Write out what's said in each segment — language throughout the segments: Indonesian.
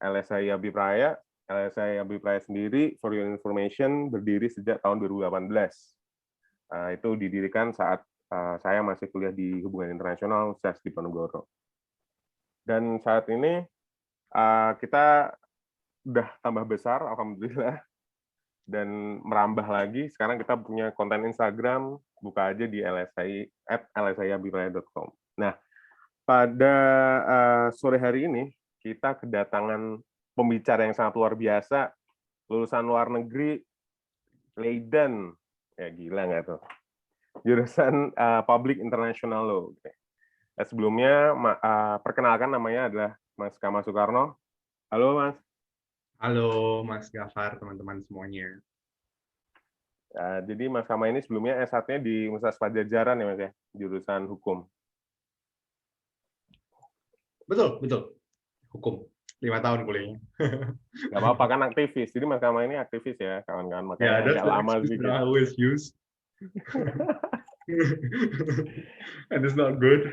LSI Abipraya. LSI Abipraya sendiri, for your information, berdiri sejak tahun 2018. Itu didirikan saat saya masih kuliah di Hubungan Internasional Universitas Diponegoro. Dan saat ini kita udah tambah besar, alhamdulillah, dan merambah lagi. Sekarang kita punya konten Instagram, buka aja di lsi@lsiabipraya.com. Nah, pada sore hari ini kita kedatangan pembicara yang sangat luar biasa, lulusan luar negeri, Leiden, ya gila nggak tuh? Jurusan Public International Law. Sebelumnya perkenalkan, namanya adalah Mas Kama Soekarno. Halo Mas. Halo Mas Gafar, teman-teman semuanya. Jadi Mas Kama ini sebelumnya S1-nya di Universitas Padjadjaran ya Mas ya, jurusan hukum. Betul. Hukum. 5 tahun kuliahnya. Nggak apa-apa kan, aktivis. Jadi Mas Kama ini aktivis ya, kawan-kawan. Makanya agak lama sedikit. I always use. And it's not good.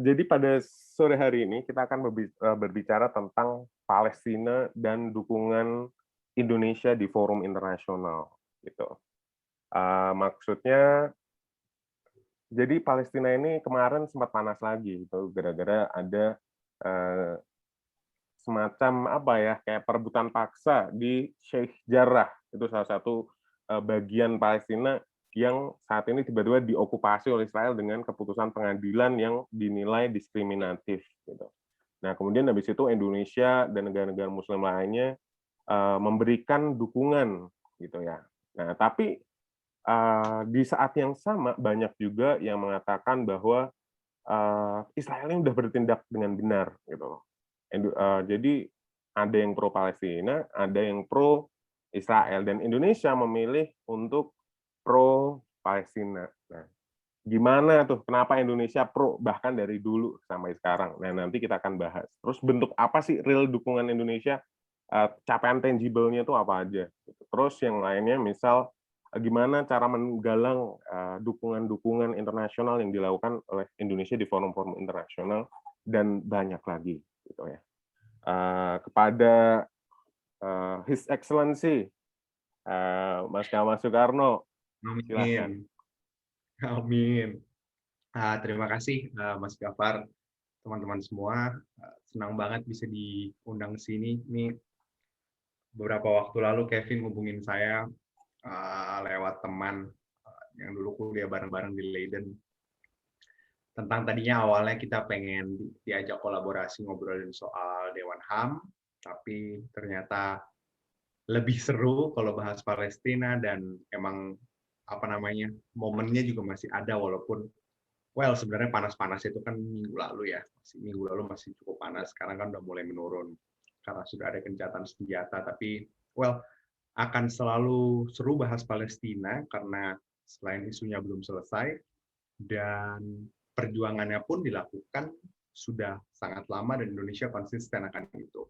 Jadi pada sore hari ini kita akan berbicara tentang Palestina dan dukungan Indonesia di forum internasional. Gitu. Maksudnya, jadi Palestina ini kemarin sempat panas lagi, gitu, gara-gara ada semacam apa ya, kayak perebutan paksa di Sheikh Jarrah. Itu salah satu bagian Palestina yang saat ini tiba-tiba diokupasi oleh Israel dengan keputusan pengadilan yang dinilai diskriminatif. Gitu. Nah, kemudian habis itu Indonesia dan negara-negara Muslim lainnya memberikan dukungan, gitu ya. Nah, tapi di saat yang sama banyak juga yang mengatakan bahwa Israel ini sudah bertindak dengan benar, gitu. Jadi ada yang pro Palestina, ada yang pro Israel, dan Indonesia memilih untuk pro Palestina. Nah, gimana tuh? Kenapa Indonesia pro bahkan dari dulu sampai sekarang? Nah, nanti kita akan bahas. Terus bentuk apa sih real dukungan Indonesia? Capaian tangible-nya itu apa aja? Terus yang lainnya, misal gimana cara menggalang dukungan-dukungan internasional yang dilakukan oleh Indonesia di forum-forum internasional, dan banyak lagi, gitu ya. Kepada His Excellency Mas Kama Soekarno. Silahkan. Amin. Terima kasih Mas Gafar, teman-teman semua. Senang banget bisa diundang ke sini. Ini beberapa waktu lalu Kevin hubungin saya lewat teman yang dulu kuliah bareng-bareng di Leiden. Tentang tadinya awalnya kita pengen diajak kolaborasi ngobrolin soal Dewan HAM, tapi ternyata lebih seru kalau bahas Palestina, dan emang momennya juga masih ada, walaupun sebenarnya panas-panas itu kan minggu lalu ya, minggu lalu masih cukup panas, sekarang kan udah mulai menurun karena sudah ada gencatan senjata, tapi akan selalu seru bahas Palestina karena selain isunya belum selesai dan perjuangannya pun dilakukan sudah sangat lama dan Indonesia konsisten akan itu.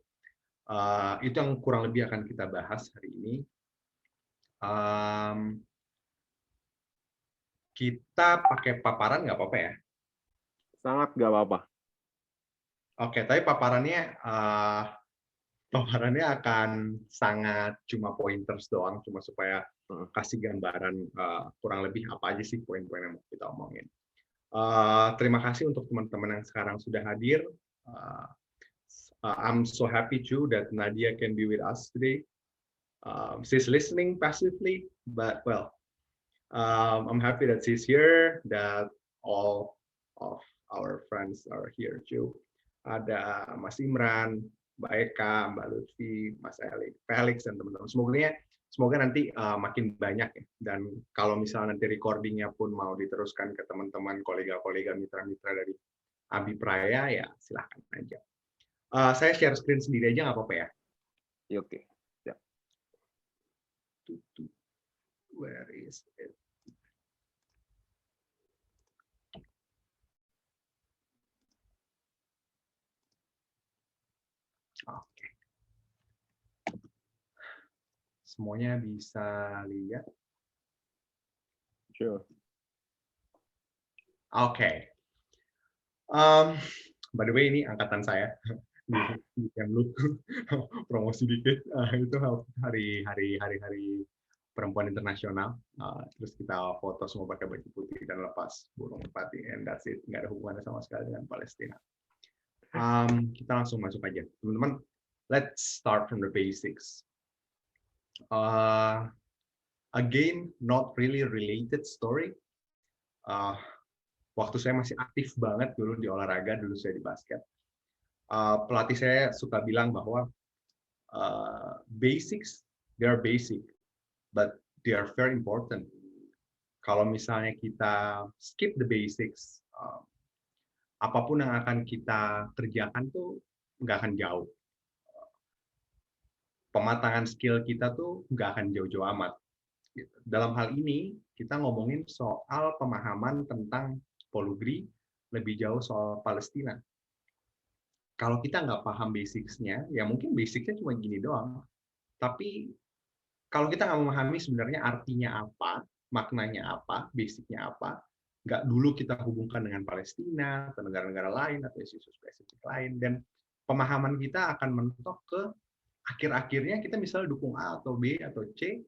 Itu yang kurang lebih akan kita bahas hari ini. Kita pakai paparan nggak apa-apa ya? Sangat nggak apa-apa. Oke, tapi paparannya akan sangat cuma pointers doang, cuma supaya kasih gambaran kurang lebih apa aja sih poin-poin yang mau kita omongin. Terima kasih untuk teman-teman yang sekarang sudah hadir. I'm so happy too that Nadia can be with us today. She's listening passively, but I'm happy that she's here, that all of our friends are here too. Ada Mas Imran, Mbak Eka, Mbak Lutfi, Mas Felix, dan teman-teman. Semoga nanti makin banyak ya. Dan kalau misalnya nanti recordingnya pun mau diteruskan ke teman-teman, kolega-kolega, mitra-mitra dari Abipraya, ya silahkan aja. Saya share screen sendiri aja nggak apa-apa ya? Oke. Ya. Where is it? Oke. Semuanya bisa lihat? Sure. Oke. By the way, ini angkatan saya di Kemlu. Promosi dikit. Itu hari Perempuan Internasional. Terus kita foto semua pakai baju putih dan lepas burung merpati, and that's it. Nggak ada hubungannya sama sekali dengan Palestina. Kita langsung masuk aja, teman-teman. Let's start from the basics. Again, not really related story. Waktu saya masih aktif banget dulu di olahraga, dulu saya di basket. Pelatih saya suka bilang bahwa basics, they are basic, but they are very important. Kalau misalnya kita skip the basics, apapun yang akan kita kerjakan tuh nggak akan jauh. Pematangan skill kita tuh nggak akan jauh-jauh amat. Dalam hal ini, kita ngomongin soal pemahaman tentang Polugri, lebih jauh soal Palestina. Kalau kita nggak paham basics-nya, ya mungkin basics-nya cuma gini doang. Tapi kalau kita nggak memahami sebenarnya artinya apa, maknanya apa, basic-nya apa, nggak dulu kita hubungkan dengan Palestina, atau negara-negara lain, atau isu spesifik lain, dan pemahaman kita akan mentok ke akhir-akhirnya kita misalnya dukung A atau B atau C,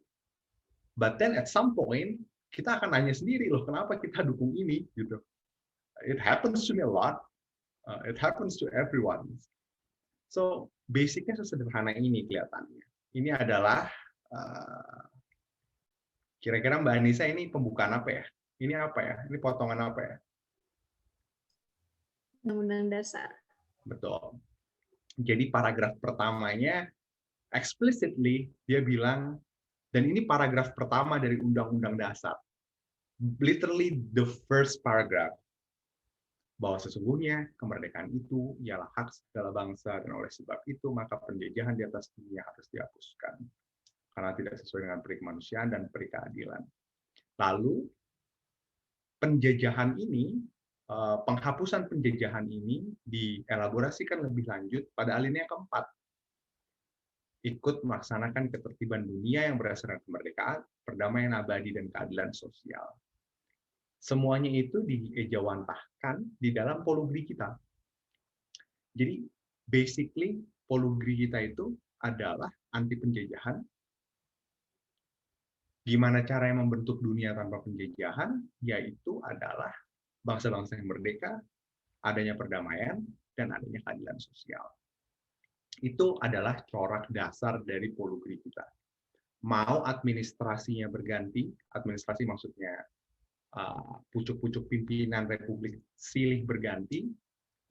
but then at some point, kita akan nanya sendiri, loh, kenapa kita dukung ini? Gitu. It happens to me a lot. It happens to everyone. So, basic-nya sesederhana ini kelihatannya. Ini adalah, kira-kira Mbak Anissa ini pembukaan apa ya? Ini apa ya? Ini potongan apa ya? Undang-Undang Dasar. Betul. Jadi paragraf pertamanya, explicitly, dia bilang, dan ini paragraf pertama dari Undang-Undang Dasar. Literally the first paragraph. Bahwa sesungguhnya kemerdekaan itu ialah hak segala bangsa, dan oleh sebab itu maka penjajahan di atas dunia harus dihapuskan karena tidak sesuai dengan peri kemanusiaan dan peri keadilan. Lalu penjajahan ini, penghapusan penjajahan ini dielaborasikan lebih lanjut pada alinea keempat. Ikut melaksanakan ketertiban dunia yang berdasarkan kemerdekaan, perdamaian abadi, dan keadilan sosial. Semuanya itu diejawantahkan di dalam Polugri kita. Jadi, basically, Polugri kita itu adalah anti penjajahan. Gimana cara yang membentuk dunia tanpa penjajahan? Yaitu adalah bangsa-bangsa yang merdeka, adanya perdamaian, dan adanya keadilan sosial. Itu adalah corak dasar dari Polugri kita. Mau administrasinya berganti, administrasi maksudnya pucuk-pucuk pimpinan Republik silih berganti,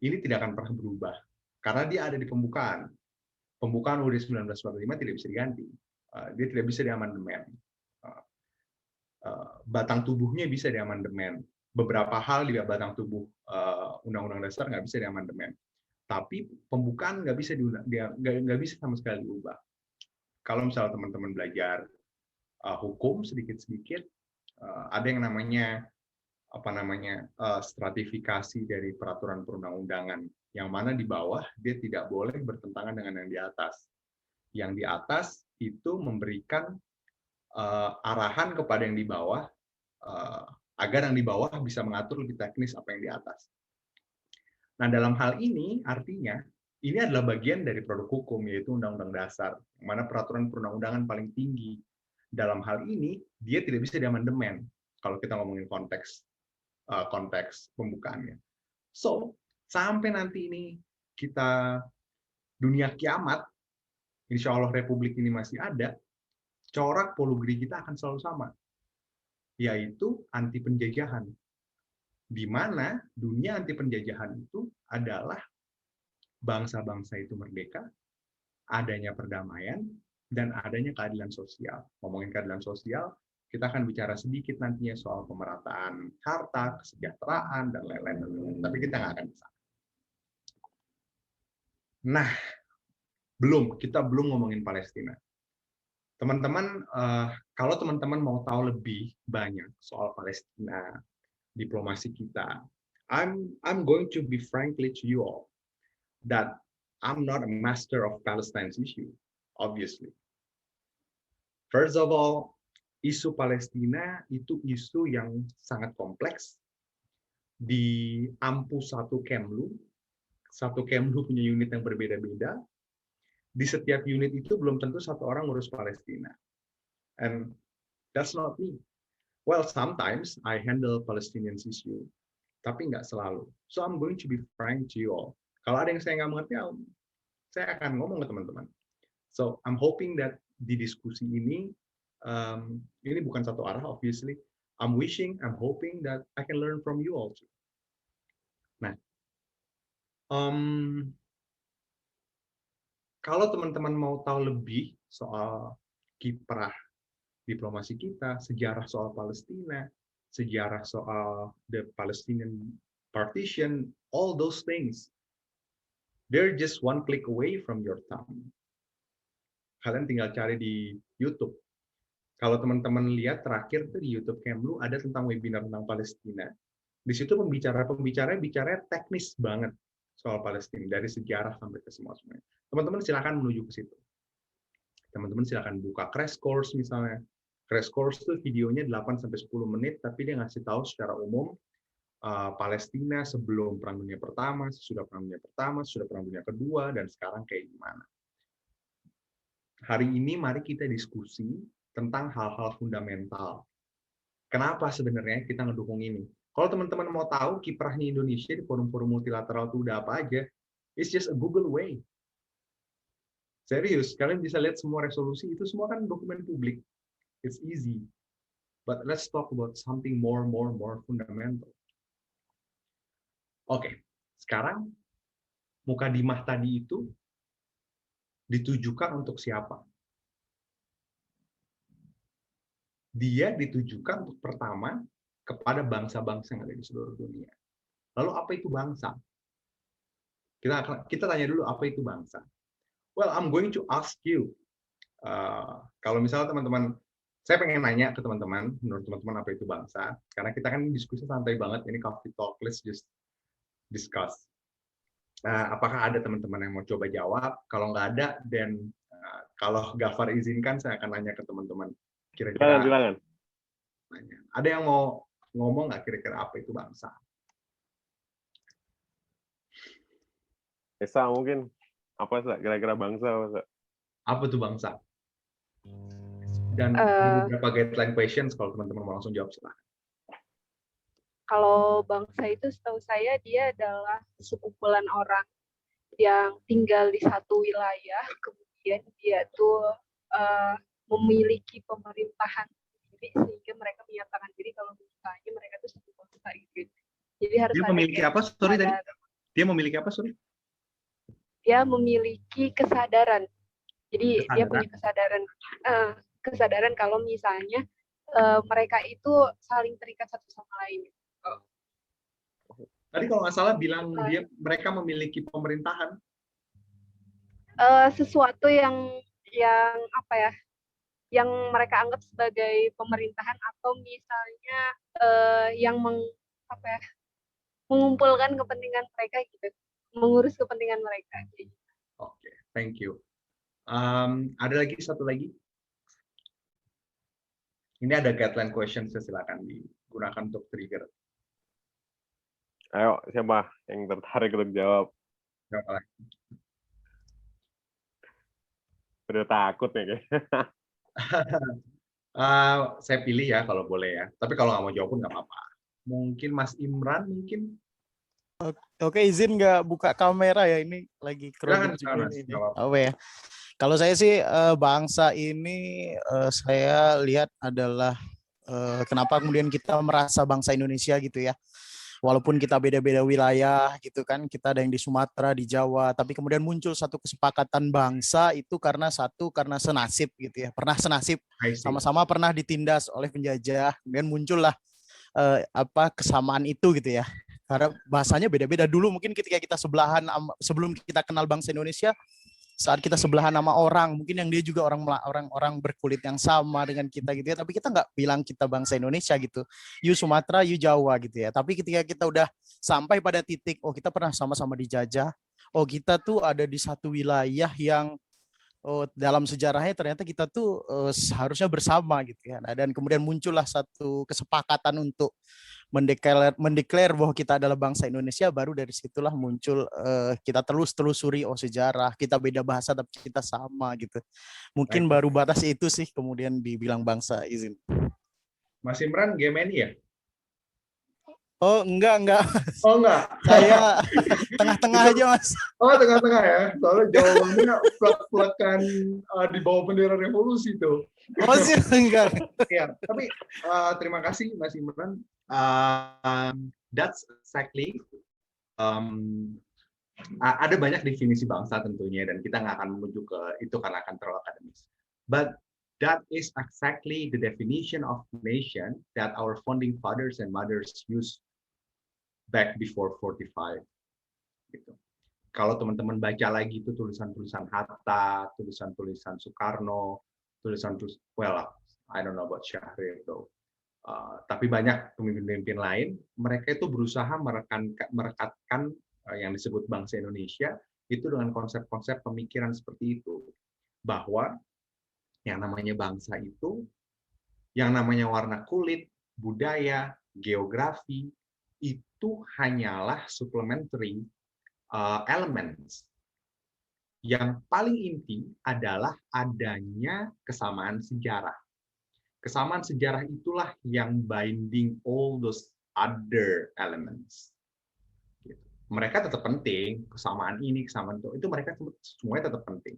ini tidak akan pernah berubah. Karena dia ada di pembukaan. Pembukaan UUD 1945 tidak bisa diganti. Dia tidak bisa diamandemen. Batang tubuhnya bisa diamandemen. Beberapa hal di batang tubuh Undang-Undang Dasar nggak bisa diamandemen. Tapi pembukaan nggak bisa sama sekali diubah. Kalau misalnya teman-teman belajar hukum sedikit-sedikit, ada yang namanya stratifikasi dari peraturan perundang-undangan, yang mana di bawah dia tidak boleh bertentangan dengan yang di atas. Yang di atas itu memberikan arahan kepada yang di bawah agar yang di bawah bisa mengatur lebih teknis apa yang di atas. Nah, dalam hal ini artinya ini adalah bagian dari produk hukum, yaitu Undang-Undang Dasar, yang mana peraturan perundang-undangan paling tinggi. Dalam hal ini, dia tidak bisa diamandemen kalau kita ngomongin konteks pembukaannya. So, sampai nanti ini kita dunia kiamat, insya Allah Republik ini masih ada, corak Polugri kita akan selalu sama, yaitu anti penjajahan. Di mana dunia anti penjajahan itu adalah bangsa-bangsa itu merdeka, adanya perdamaian, dan adanya keadilan sosial. Ngomongin keadilan sosial, kita akan bicara sedikit nantinya soal pemerataan harta, kesejahteraan, dan lain-lain. Tapi kita nggak akan bisa. Nah, kita belum ngomongin Palestina. Teman-teman, kalau teman-teman mau tahu lebih banyak soal Palestina, diplomasi kita, I'm going to be frankly to you all that I'm not a master of Palestine's issue, obviously. First of all, isu Palestina itu isu yang sangat kompleks. Di Ampu 1 Kemlu, satu Kemlu punya unit yang berbeda-beda. Di setiap unit itu belum tentu satu orang ngurus Palestina. And that's not me. Well, sometimes I handle Palestinian issue, tapi nggak selalu. So I'm going to be frank to you all. Kalau ada yang saya nggak mengerti, saya akan ngomong ke teman-teman. So I'm hoping that di diskusi ini bukan satu arah, obviously. I'm hoping that I can learn from you all too. Nah, kalau teman-teman mau tahu lebih soal kiprah diplomasi kita, sejarah soal Palestina, sejarah soal the Palestinian partition, all those things, they're just one click away from your thumb. Kalian tinggal cari di YouTube. Kalau teman-teman lihat terakhir tuh di YouTube Kemlu ada tentang webinar tentang Palestina. Di situ pembicara bicara teknis banget soal Palestina dari sejarah sampai ke semuanya. Teman-teman silakan menuju ke situ. Teman-teman silakan buka crash course misalnya. Crash course itu videonya 8 sampai 10 menit tapi dia ngasih tahu secara umum Palestina sebelum Perang Dunia Pertama, sesudah Perang Dunia Pertama, sesudah Perang Dunia Kedua dan sekarang kayak gimana. Hari ini mari kita diskusi tentang hal-hal fundamental. Kenapa sebenarnya kita ngedukung ini? Kalau teman-teman mau tahu kiprahnya Indonesia di forum-forum multilateral itu udah apa aja, it's just a Google way. Serius, kalian bisa lihat semua resolusi itu semua kan dokumen publik. It's easy. But let's talk about something more fundamental. Oke, sekarang Mukadimah tadi itu ditujukan untuk siapa? Dia ditujukan untuk pertama kepada bangsa-bangsa yang ada di seluruh dunia. Lalu apa itu bangsa? Kita tanya dulu apa itu bangsa. Well, I'm going to ask you. Kalau misalnya teman-teman, saya pengen nanya ke teman-teman, menurut teman-teman apa itu bangsa? Karena kita kan diskusi santai banget, ini coffee talk, let's just discuss. Apakah ada teman-teman yang mau coba jawab? Kalau nggak ada, dan kalau Gafar izinkan, saya akan nanya ke teman-teman. Kira-kira silakan. Ada yang mau ngomong nggak kira-kira apa itu bangsa? Esa mungkin apa kira-kira bangsa apa? Apa itu bangsa? Dan beberapa guideline questions kalau teman-teman mau langsung jawab silahkan. Kalau bangsa itu setahu saya dia adalah sekumpulan orang yang tinggal di satu wilayah, kemudian dia tuh memiliki pemerintahan sendiri sehingga mereka menyatakan diri kalau misalnya mereka itu satu bangsa gitu. Jadi harus dia memiliki apa? Sorry tadi. Dia memiliki apa? Sorry. Dia memiliki kesadaran. Jadi dia punya kesadaran kalau misalnya mereka itu saling terikat satu sama lain. Tadi kalau nggak salah bilang mereka memiliki pemerintahan. Sesuatu yang apa ya? Yang mereka anggap sebagai pemerintahan atau misalnya yang mengumpulkan kepentingan mereka gitu, mengurus kepentingan mereka. Oke, thank you. Ada lagi satu lagi? Ini ada guideline questions, silakan digunakan untuk trigger. Ayo, siapa yang tertarik untuk jawab? Siapa lagi? Udah takut nih kayaknya. Saya pilih ya kalau boleh ya. Tapi kalau nggak mau jawab pun nggak apa-apa. Mungkin Mas Imran mungkin. Oke, izin nggak buka kamera ya, ini lagi crowded juga ini. Oh ya. Kalau saya sih bangsa ini saya lihat adalah kenapa kemudian kita merasa bangsa Indonesia gitu ya. Walaupun kita beda-beda wilayah gitu kan, kita ada yang di Sumatera, di Jawa, tapi kemudian muncul satu kesepakatan bangsa itu karena senasib gitu ya. Pernah senasib, sama-sama pernah ditindas oleh penjajah, kemudian muncullah kesamaan itu gitu ya. Karena bahasanya beda-beda dulu, mungkin ketika kita sebelahan sebelum kita kenal bangsa Indonesia, saat kita sebelahan sama orang, mungkin yang dia juga orang berkulit yang sama dengan kita gitu ya, tapi kita nggak bilang kita bangsa Indonesia gitu. You Sumatera, you Jawa gitu ya. Tapi ketika kita udah sampai pada titik, oh kita pernah sama-sama dijajah, oh kita tuh ada di satu wilayah yang oh, dalam sejarahnya ternyata kita tuh seharusnya bersama gitu ya. Nah, dan kemudian muncullah satu kesepakatan untuk mendeklar bahwa kita adalah bangsa Indonesia. Baru dari situlah muncul kita telusuri oh sejarah, kita beda bahasa tapi kita sama gitu. Mungkin baru batas itu sih kemudian dibilang bangsa. Izin. Mas Imran GMNI ya? Oh enggak. Oh enggak. Saya tengah-tengah aja Mas. Oh tengah-tengah ya. Soalnya jawabannya plek-plekan di bawah bendera revolusi tuh. Oh sih enggak. Ya, tapi terima kasih Mas Imran. That's exactly. Ada banyak definisi bangsa tentunya dan kita nggak akan menuju ke itu karena akan terlalu akademis. But that is exactly the definition of nation that our founding fathers and mothers used back before 45. Gitu. Kalau teman-teman baca lagi itu tulisan-tulisan Hatta, tulisan-tulisan Soekarno, I don't know about Syahrir though. Tapi banyak pemimpin-pemimpin lain, mereka itu berusaha merekatkan yang disebut bangsa Indonesia itu dengan konsep-konsep pemikiran seperti itu. Bahwa yang namanya bangsa itu, yang namanya warna kulit, budaya, geografi, itu hanyalah supplementary elements. Yang paling inti adalah adanya kesamaan sejarah. Kesamaan sejarah itulah yang binding all those other elements. Mereka tetap penting, kesamaan ini, kesamaan itu mereka semuanya tetap penting.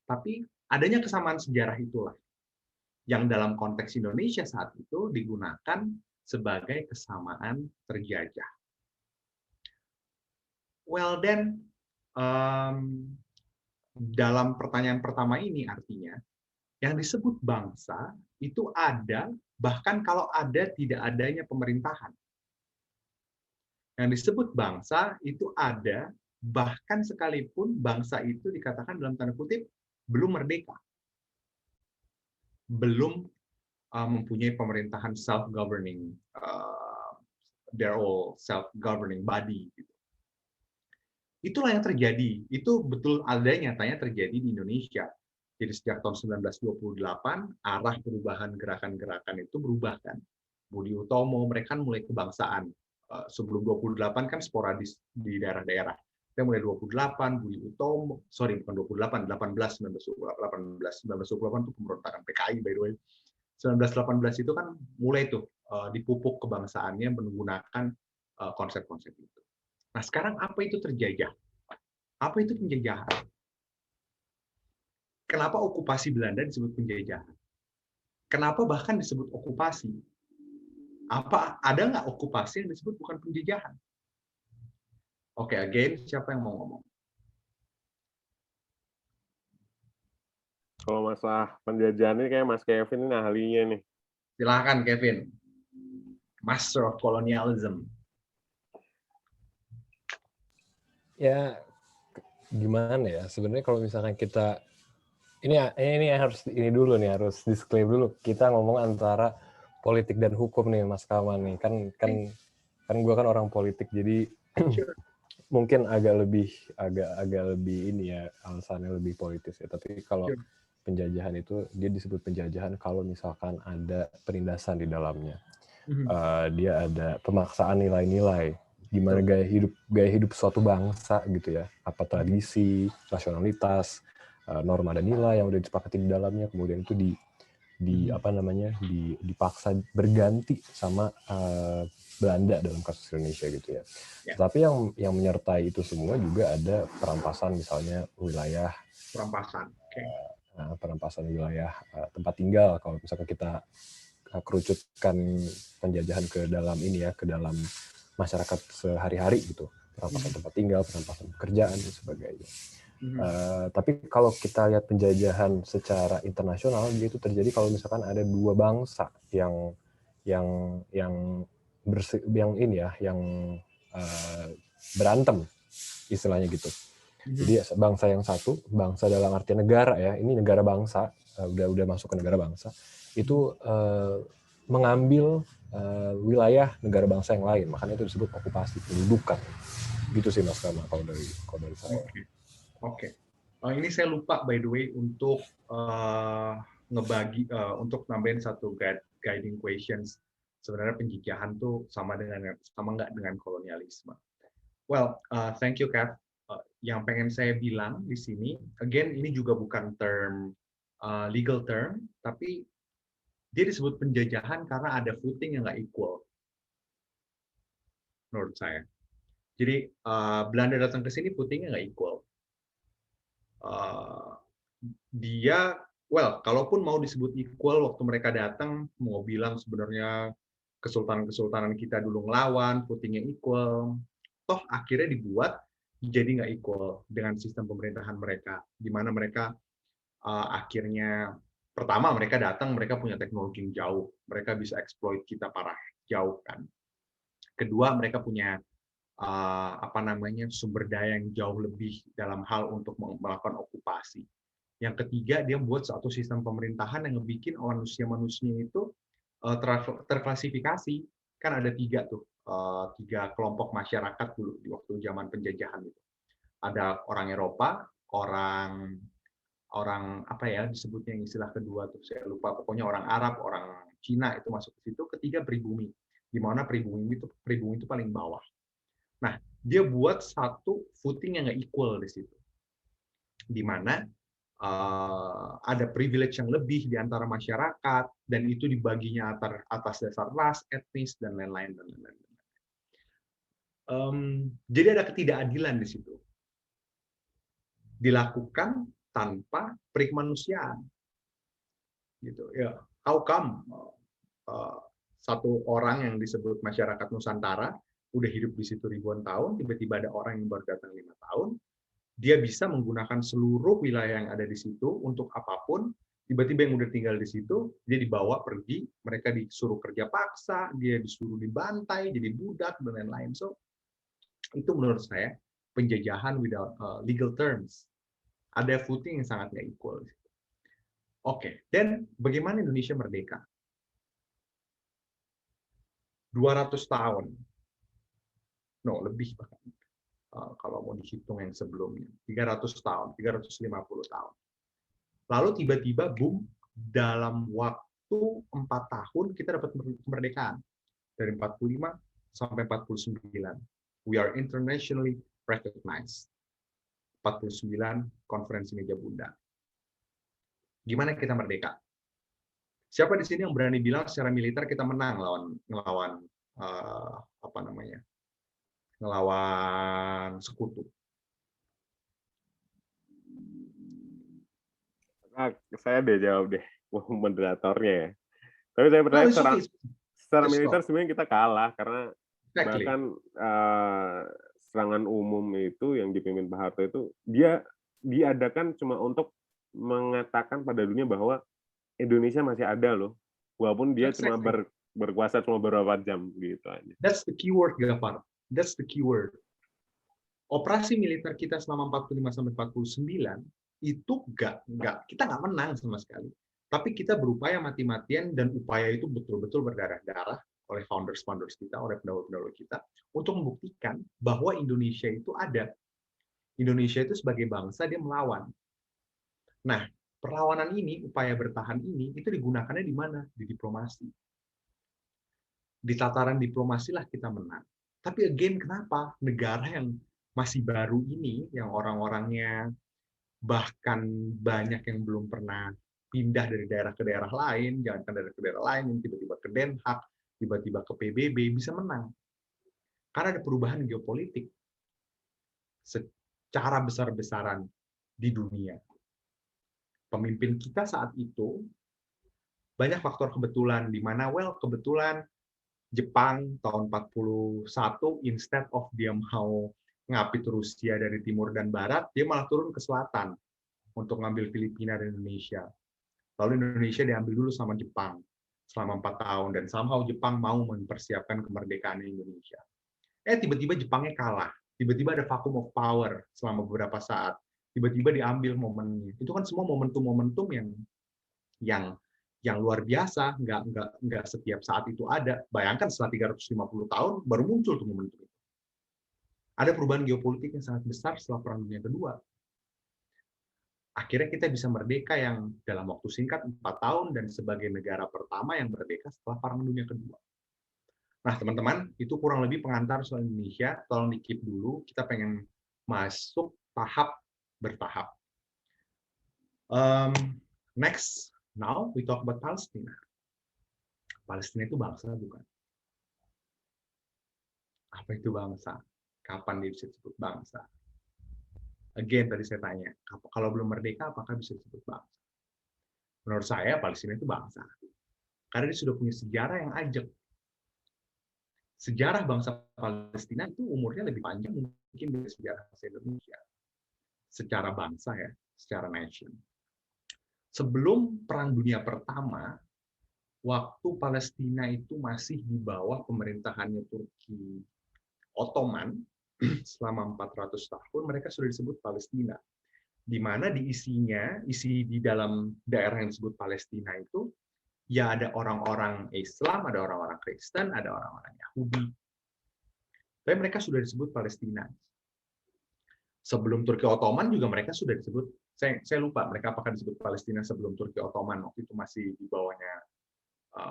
Tapi adanya kesamaan sejarah itulah yang dalam konteks Indonesia saat itu digunakan sebagai kesamaan terjajah. Well then, dalam pertanyaan pertama ini artinya, yang disebut bangsa itu ada, bahkan kalau ada tidak adanya pemerintahan. Yang disebut bangsa itu ada, bahkan sekalipun bangsa itu dikatakan dalam tanda kutip belum merdeka. Belum mempunyai pemerintahan self-governing, they're all self-governing body. Gitu. Itulah yang terjadi. Itu betul adanya nyatanya terjadi di Indonesia. Jadi sejak tahun 1928, arah perubahan gerakan-gerakan itu berubah kan. Budi Utomo, mereka kan mulai kebangsaan. Sebelum 28 kan sporadis di daerah-daerah. Kita mulai 28, Budi Utomo, bukan 28, 1928 itu pemberontakan PKI by the way. 1918 itu kan mulai tuh dipupuk kebangsaannya menggunakan konsep-konsep itu. Nah sekarang apa itu terjajah? Apa itu penjajahan? Kenapa okupasi Belanda disebut penjajahan? Kenapa bahkan disebut okupasi? Ada nggak okupasi yang disebut bukan penjajahan? Oke, again, siapa yang mau ngomong? Kalau masalah penjajahan ini kayak Mas Kevin ini ahlinya nih. Silakan Kevin. Master of Colonialism. Ya, gimana ya? Sebenarnya kalau misalkan kita ini harus harus disclaim dulu. Kita ngomong antara politik dan hukum nih, Mas Kaman nih. Kan gue kan orang politik, jadi mungkin agak lebih ini ya, alasannya lebih politis ya. Tapi kalau penjajahan itu dia disebut penjajahan kalau misalkan ada penindasan di dalamnya. Dia ada pemaksaan nilai-nilai, gimana gaya hidup suatu bangsa gitu ya, apa tradisi, rasionalitas, norma dan nilai yang udah disepakati di dalamnya, kemudian itu dipaksa berganti sama Belanda dalam kasus Indonesia gitu ya. Tapi yang menyertai itu semua juga ada perampasan misalnya wilayah, perampasan wilayah tempat tinggal. Kalau misalkan kita kerucutkan penjajahan ke dalam ke dalam masyarakat sehari-hari gitu, perampasan tempat tinggal, perampasan pekerjaan dan sebagainya. Tapi kalau kita lihat penjajahan secara internasional, dia itu terjadi kalau misalkan ada dua bangsa yang berantem istilahnya gitu. Jadi bangsa yang satu, bangsa dalam artian negara ya, ini negara bangsa, udah masuk ke negara bangsa, itu mengambil wilayah negara bangsa yang lain, makanya itu disebut okupasi, pendudukan. Gitu sih Mas Kama kalau dari saya. Oke. Ini saya lupa by the way untuk untuk nambahin satu guiding questions. Sebenarnya penjajahan tuh sama nggak dengan kolonialisme? Well, thank you, Kat. Yang pengen saya bilang di sini, again ini juga bukan legal term, tapi dia disebut penjajahan karena ada footing yang nggak equal, menurut saya. Jadi Belanda datang ke sini footingnya nggak equal. Kalaupun mau disebut equal waktu mereka datang, mau bilang sebenarnya kesultanan-kesultanan kita dulu ngelawan, footingnya equal, toh akhirnya dibuat jadi nggak equal dengan sistem pemerintahan mereka, di mana mereka akhirnya pertama mereka datang, mereka punya teknologi yang jauh, mereka bisa exploit kita parah jauh kan. Kedua, mereka punya sumber daya yang jauh lebih dalam hal untuk melakukan okupasi. Yang ketiga, dia buat satu sistem pemerintahan yang ngebikin manusia-manusia itu terklasifikasi. Kan ada tiga kelompok masyarakat dulu di waktu zaman penjajahan itu. Ada orang Eropa, orang disebutnya yang istilah kedua tuh saya lupa, pokoknya orang Arab, orang Cina itu masuk ke situ. Ketiga pribumi, di mana pribumi itu paling bawah. Nah, dia buat satu footing yang nggak equal di situ, di mana ada privilege yang lebih di antara masyarakat, dan itu dibaginya atas dasar ras, etnis, dan lain-lain. Jadi ada ketidakadilan di situ. Dilakukan tanpa perikemanusiaan. Gitu. Ya, how come satu orang yang disebut masyarakat Nusantara udah hidup di situ ribuan tahun, tiba-tiba ada orang yang baru datang 5 tahun, dia bisa menggunakan seluruh wilayah yang ada di situ untuk apapun, tiba-tiba yang udah tinggal di situ, dia dibawa pergi, mereka disuruh kerja paksa, dia disuruh dibantai, jadi budak, dan lain-lain. So, itu menurut saya penjajahan without legal terms. Ada footing yang sangat nggak equal. Oke, dan bagaimana Indonesia merdeka? 200 tahun. No, lebih bahkan. Kalau mau dihitung yang sebelumnya, 300 tahun, 350 tahun. Lalu tiba-tiba boom, dalam waktu 4 tahun kita dapat kemerdekaan. Dari 45 sampai 49. We are internationally recognized. 49 konferensi meja bunda. Gimana kita merdeka? Siapa di sini yang berani bilang secara militer kita menang ngelawan sekutu? Saya deh jawab deh, moderatornya ya. Tapi saya percaya secara militer sebenarnya kita kalah karena bahkan serangan umum itu yang dipimpin Pak Harto itu dia diadakan cuma untuk mengatakan pada dunia bahwa Indonesia masih ada loh, walaupun dia cuma berkuasa cuma beberapa jam gitu aja. That's the keyword, Gafar. That's the keyword. Operasi militer kita selama 45 sampai 49 itu kita nggak menang sama sekali. Tapi kita berupaya mati-matian, dan upaya itu betul-betul berdarah-darah oleh founders kita, oleh pendahulu-pendahulu kita, untuk membuktikan bahwa Indonesia itu ada. Indonesia itu sebagai bangsa dia melawan. Nah, perlawanan ini, upaya bertahan ini, itu digunakannya di mana? Di diplomasi. Di tataran diplomasi lah kita menang. Tapi again, kenapa negara yang masih baru ini, yang orang-orangnya bahkan banyak yang belum pernah pindah dari daerah ke daerah lain, jangankan dari ke daerah lain, yang tiba-tiba ke Den Haag, tiba-tiba ke PBB, bisa menang. Karena ada perubahan geopolitik secara besar-besaran di dunia. Pemimpin kita saat itu banyak faktor kebetulan, di mana kebetulan Jepang tahun 41, instead of dia mau ngapit Rusia dari timur dan barat, dia malah turun ke selatan untuk ngambil Filipina dan Indonesia. Lalu Indonesia diambil dulu sama Jepang selama 4 tahun, dan somehow Jepang mau mempersiapkan kemerdekaan Indonesia. Tiba-tiba Jepangnya kalah, tiba-tiba ada vacuum of power selama beberapa saat, tiba-tiba diambil momennya. Itu kan semua momentum-momentum yang luar biasa, nggak setiap saat itu ada. Bayangkan setelah 350 tahun baru muncul tuh momentum itu. Ada perubahan geopolitik yang sangat besar setelah Perang Dunia Kedua. akhirnya kita bisa merdeka yang dalam waktu singkat 4 tahun dan sebagai negara pertama yang merdeka setelah Perang Dunia Kedua. Nah, teman-teman, itu kurang lebih pengantar soal Indonesia. Tolong di-keep dulu, kita pengen masuk tahap bertahap. Next, now we talk about Palestina. Palestina itu bangsa bukan? Apa itu bangsa? Kapan dia bisa disebut bangsa? Again, tadi saya tanya, kalau belum merdeka, apakah bisa disebut bangsa? Menurut saya, Palestina itu bangsa. Karena dia sudah punya sejarah yang ajak. Sejarah bangsa Palestina itu umurnya lebih panjang mungkin dari sejarah bangsa Indonesia. Secara bangsa ya, secara nation. Sebelum Perang Dunia Pertama, waktu Palestina itu masih di bawah pemerintahannya Turki Ottoman, selama 400 tahun mereka sudah disebut Palestina. Di mana isi di dalam daerah yang disebut Palestina itu ya ada orang-orang Islam, ada orang-orang Kristen, ada orang-orang Yahudi. Tapi mereka sudah disebut Palestina. Sebelum Turki Ottoman juga mereka sudah disebut, saya lupa mereka apakah disebut Palestina sebelum Turki Ottoman, waktu itu masih di bawahnya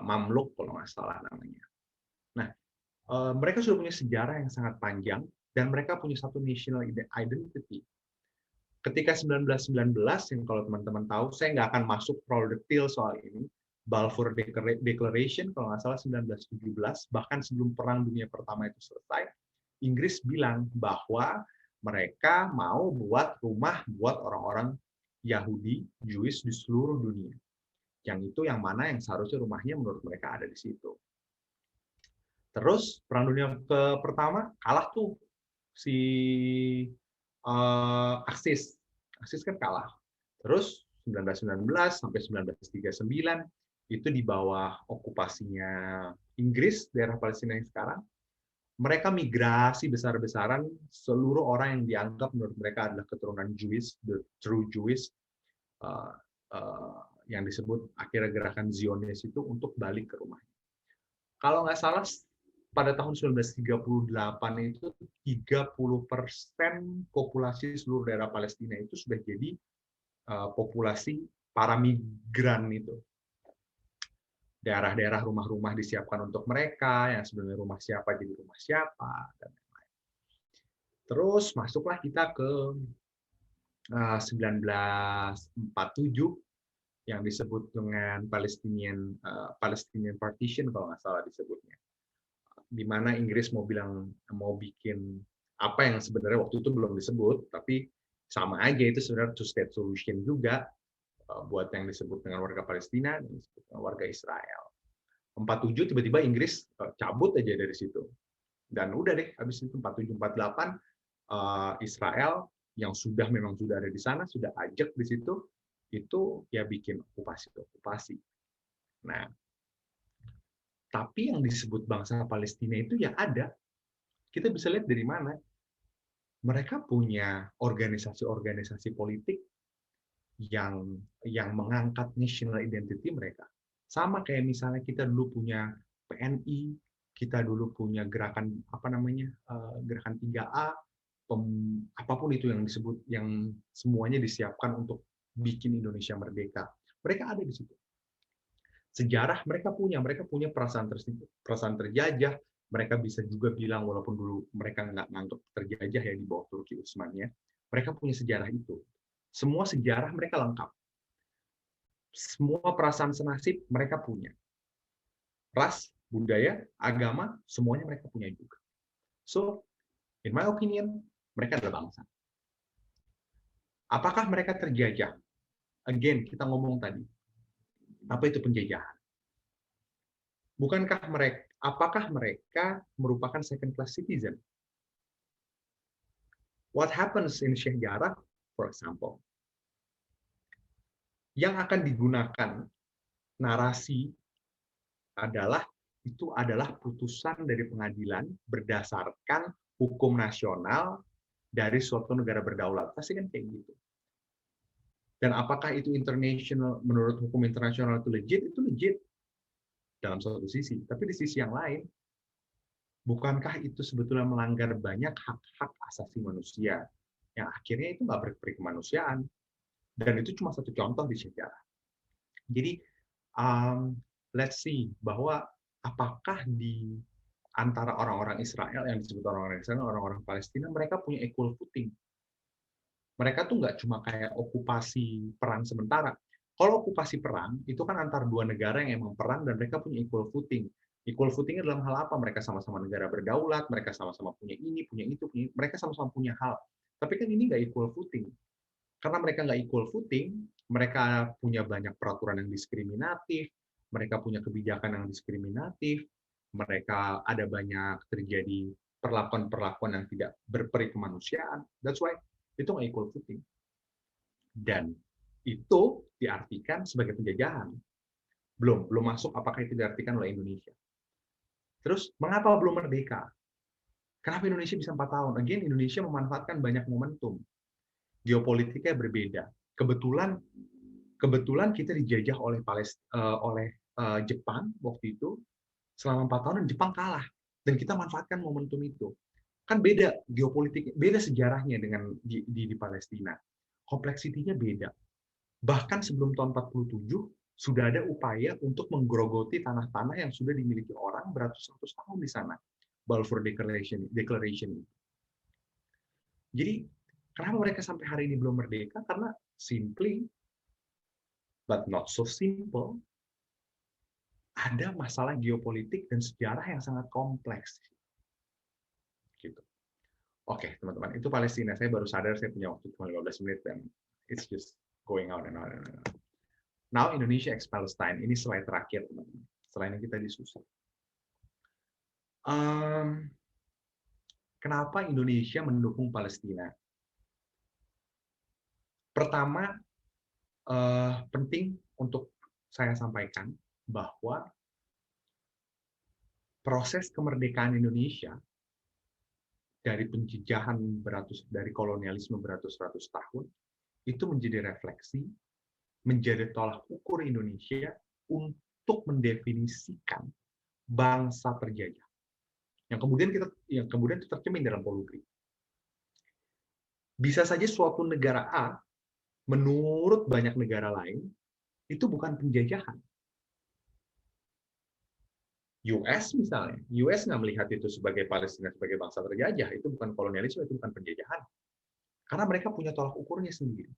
Mamluk kalau nggak salah namanya. Nah, mereka sudah punya sejarah yang sangat panjang dan mereka punya satu national identity. Ketika 1919, yang kalau teman-teman tahu, saya nggak akan masuk terlalu detail soal ini, Balfour Declaration, kalau nggak salah 1917, bahkan sebelum Perang Dunia Pertama itu selesai, Inggris bilang bahwa mereka mau buat rumah buat orang-orang Yahudi, Jewish di seluruh dunia. Yang itu yang mana yang seharusnya rumahnya menurut mereka ada di situ. Terus Perang Dunia Pertama kalah tuh si Aksis kan kalah. Terus 1919 sampai 1939 itu di bawah okupasinya Inggris, daerah Palestina yang sekarang, mereka migrasi besar-besaran seluruh orang yang dianggap menurut mereka adalah keturunan Jewish, the true Jewish, yang disebut akhirnya gerakan Zionis itu untuk balik ke rumahnya. Kalau nggak salah, pada tahun 1938 itu 30% populasi seluruh daerah Palestina itu sudah jadi populasi para migran itu. Daerah-daerah rumah-rumah disiapkan untuk mereka, yang sebenarnya rumah siapa jadi rumah siapa, dan lain-lain. Terus masuklah kita ke 1947 yang disebut dengan Palestinian Partition kalau nggak salah disebutnya, di mana Inggris mau bikin apa yang sebenarnya waktu itu belum disebut, tapi sama aja itu sebenarnya two-state solution juga. Buat yang disebut dengan warga Palestina dan disebut dengan warga Israel. 47 tiba-tiba Inggris cabut aja dari situ. Dan udah deh, habis itu 47-48 Israel yang memang sudah ada di sana, sudah ajak di situ, itu ya bikin okupasi. Nah, tapi yang disebut bangsa Palestina itu ya ada. Kita bisa lihat dari mana. Mereka punya organisasi-organisasi politik yang mengangkat national identity mereka. Sama kayak misalnya kita dulu punya PNI, kita dulu punya gerakan gerakan 3A, apapun itu yang disebut, yang semuanya disiapkan untuk bikin Indonesia merdeka. Mereka ada di situ. Sejarah mereka punya perasaan terjajah. Mereka bisa juga bilang walaupun dulu mereka nggak nganggap terjajah ya di bawah Turki Utsmannya, mereka punya sejarah itu. Semua sejarah mereka lengkap. Semua perasaan senasib mereka punya. Ras, budaya, agama, semuanya mereka punya juga. So, in my opinion, mereka adalah bangsa. Apakah mereka terjajah? Again, kita ngomong tadi. Apa itu penjajahan? Apakah mereka merupakan second class citizen? What happens in Sheikh Jarrah, for example, yang akan digunakan narasi adalah putusan dari pengadilan berdasarkan hukum nasional dari suatu negara berdaulat. Pasti kan kayak gitu. Dan apakah itu international, menurut hukum internasional itu legit? Itu legit dalam satu sisi. Tapi di sisi yang lain, bukankah itu sebetulnya melanggar banyak hak-hak asasi manusia yang akhirnya itu nggak berperi kemanusiaan? Dan itu cuma satu contoh di sejarah. Jadi, let's see bahwa apakah di antara orang-orang Israel, yang disebut orang-orang Israel, orang-orang Palestina, mereka punya equal footing. Mereka tuh nggak cuma kayak okupasi perang sementara. Kalau okupasi perang, itu kan antar dua negara yang emang perang dan mereka punya equal footing. Equal footing dalam hal apa? Mereka sama-sama negara berdaulat, mereka sama-sama punya ini, punya itu, mereka sama-sama punya hal. Tapi kan ini nggak equal footing. Karena mereka nggak equal footing, mereka punya banyak peraturan yang diskriminatif, mereka punya kebijakan yang diskriminatif, mereka ada banyak terjadi perlakuan-perlakuan yang tidak berperi kemanusiaan. That's why itu nggak equal footing. Dan itu diartikan sebagai penjajahan. Belum masuk apakah itu diartikan oleh Indonesia. Terus, mengapa belum merdeka? Kenapa Indonesia bisa 4 tahun? Again, Indonesia memanfaatkan banyak momentum. Geopolitiknya berbeda. Kebetulan kita dijajah oleh Jepang waktu itu selama 4 tahun dan Jepang kalah dan kita manfaatkan momentum itu. Kan beda geopolitik, beda sejarahnya dengan di Palestina. Kompleksitinya beda. Bahkan sebelum tahun 47 sudah ada upaya untuk menggerogoti tanah-tanah yang sudah dimiliki orang beratus-ratus tahun di sana. Balfour Declaration. Jadi kenapa mereka sampai hari ini belum merdeka? Karena simply, but not so simple, ada masalah geopolitik dan sejarah yang sangat kompleks. Gitu. Oke, teman-teman, itu Palestina. Saya baru sadar saya punya waktu cuma 15 menit dan it's just going out and out and out. Now Indonesia x Palestine. Ini slide terakhir, teman-teman. Setelah ini kita diskusi. Kenapa Indonesia mendukung Palestina? Pertama, penting untuk saya sampaikan bahwa proses kemerdekaan Indonesia dari penjajahan dari kolonialisme beratus-ratus tahun itu menjadi refleksi, menjadi tolak ukur Indonesia untuk mendefinisikan bangsa terjajah. Yang kemudian itu tercermin dalam Polugri. Bisa saja suatu negara A menurut banyak negara lain itu bukan penjajahan. US misalnya, US nggak melihat itu sebagai Palestina sebagai bangsa terjajah, itu bukan kolonialisme, itu bukan penjajahan. Karena mereka punya tolak ukurnya sendiri.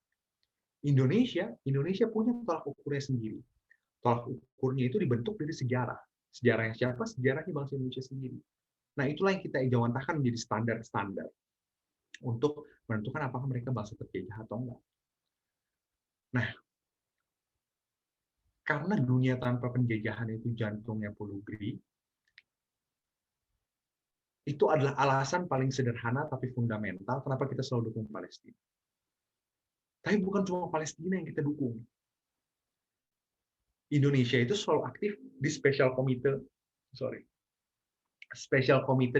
Indonesia punya tolak ukurnya sendiri. Tolak ukurnya itu dibentuk dari sejarah. Sejarahnya siapa? Sejarahnya bangsa Indonesia sendiri. Nah, itulah yang kita ejawantahkan menjadi standar-standar untuk menentukan apakah mereka bangsa terjajah atau enggak. Nah, karena dunia tanpa penjajahan itu jantungnya Polugri, itu adalah alasan paling sederhana tapi fundamental kenapa kita selalu dukung Palestina. Tapi bukan cuma Palestina yang kita dukung. Indonesia itu selalu aktif di Special Komite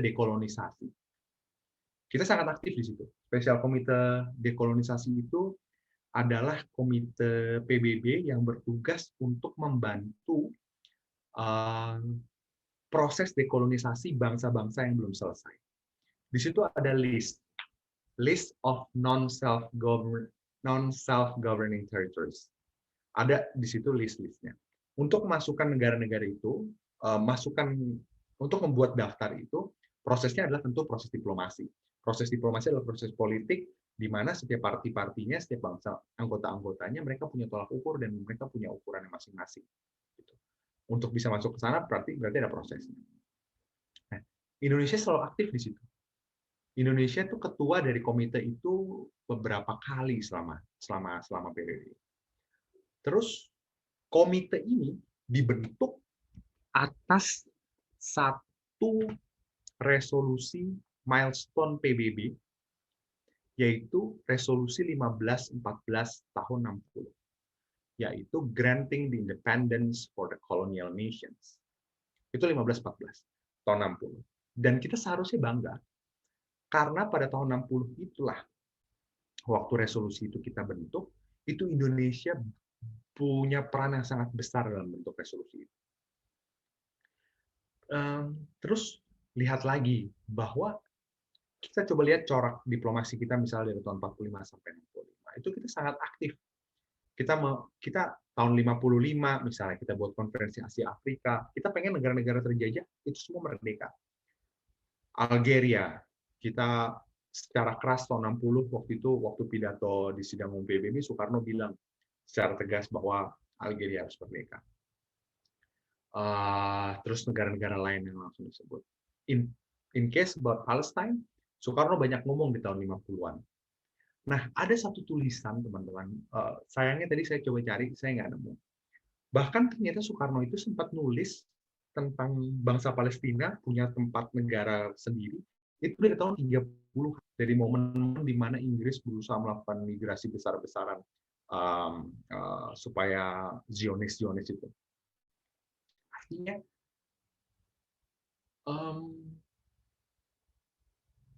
Dekolonisasi. Kita sangat aktif di situ. Special Komite Dekolonisasi itu adalah komite PBB yang bertugas untuk membantu proses dekolonisasi bangsa-bangsa yang belum selesai. Di situ ada list of non-self-governing territories. Ada di situ list-listnya. Untuk masukkan negara-negara itu, untuk membuat daftar itu, prosesnya adalah tentu proses diplomasi. Proses diplomasi adalah proses politik di mana setiap parti-partinya, setiap bangsa anggota-anggotanya mereka punya tolak ukur dan mereka punya ukuran masing-masing. Gitu. Untuk bisa masuk ke sana berarti ada prosesnya. Nah, Indonesia selalu aktif di situ. Indonesia itu ketua dari komite itu beberapa kali selama periode. Terus komite ini dibentuk atas satu resolusi milestone PBB, yaitu resolusi 1514 tahun 60, yaitu granting the independence for the colonial nations. Itu 1514 tahun 60. Dan kita seharusnya bangga karena pada tahun 60 itulah waktu resolusi itu kita bentuk, itu Indonesia punya peran yang sangat besar dalam bentuk resolusi itu. Terus lihat lagi bahwa kita coba lihat corak diplomasi kita misalnya dari tahun 45 sampai 65. Itu kita sangat aktif kita tahun 55 misalnya kita buat konferensi Asia Afrika, kita pengen negara-negara terjajah itu semua merdeka. Algeria, kita secara keras tahun 60 waktu pidato di sidang umum PBB, Soekarno bilang secara tegas bahwa Algeria harus merdeka. Terus negara-negara lain yang langsung disebut. In case about Palestine, Soekarno banyak ngomong di tahun 50-an. Nah, ada satu tulisan, teman-teman. Sayangnya tadi saya coba cari, saya nggak nemu. Bahkan ternyata Soekarno itu sempat nulis tentang bangsa Palestina punya tempat negara sendiri itu dari tahun 30, dari momen di mana Inggris berusaha melakukan migrasi besar-besaran supaya Zionis itu. Artinya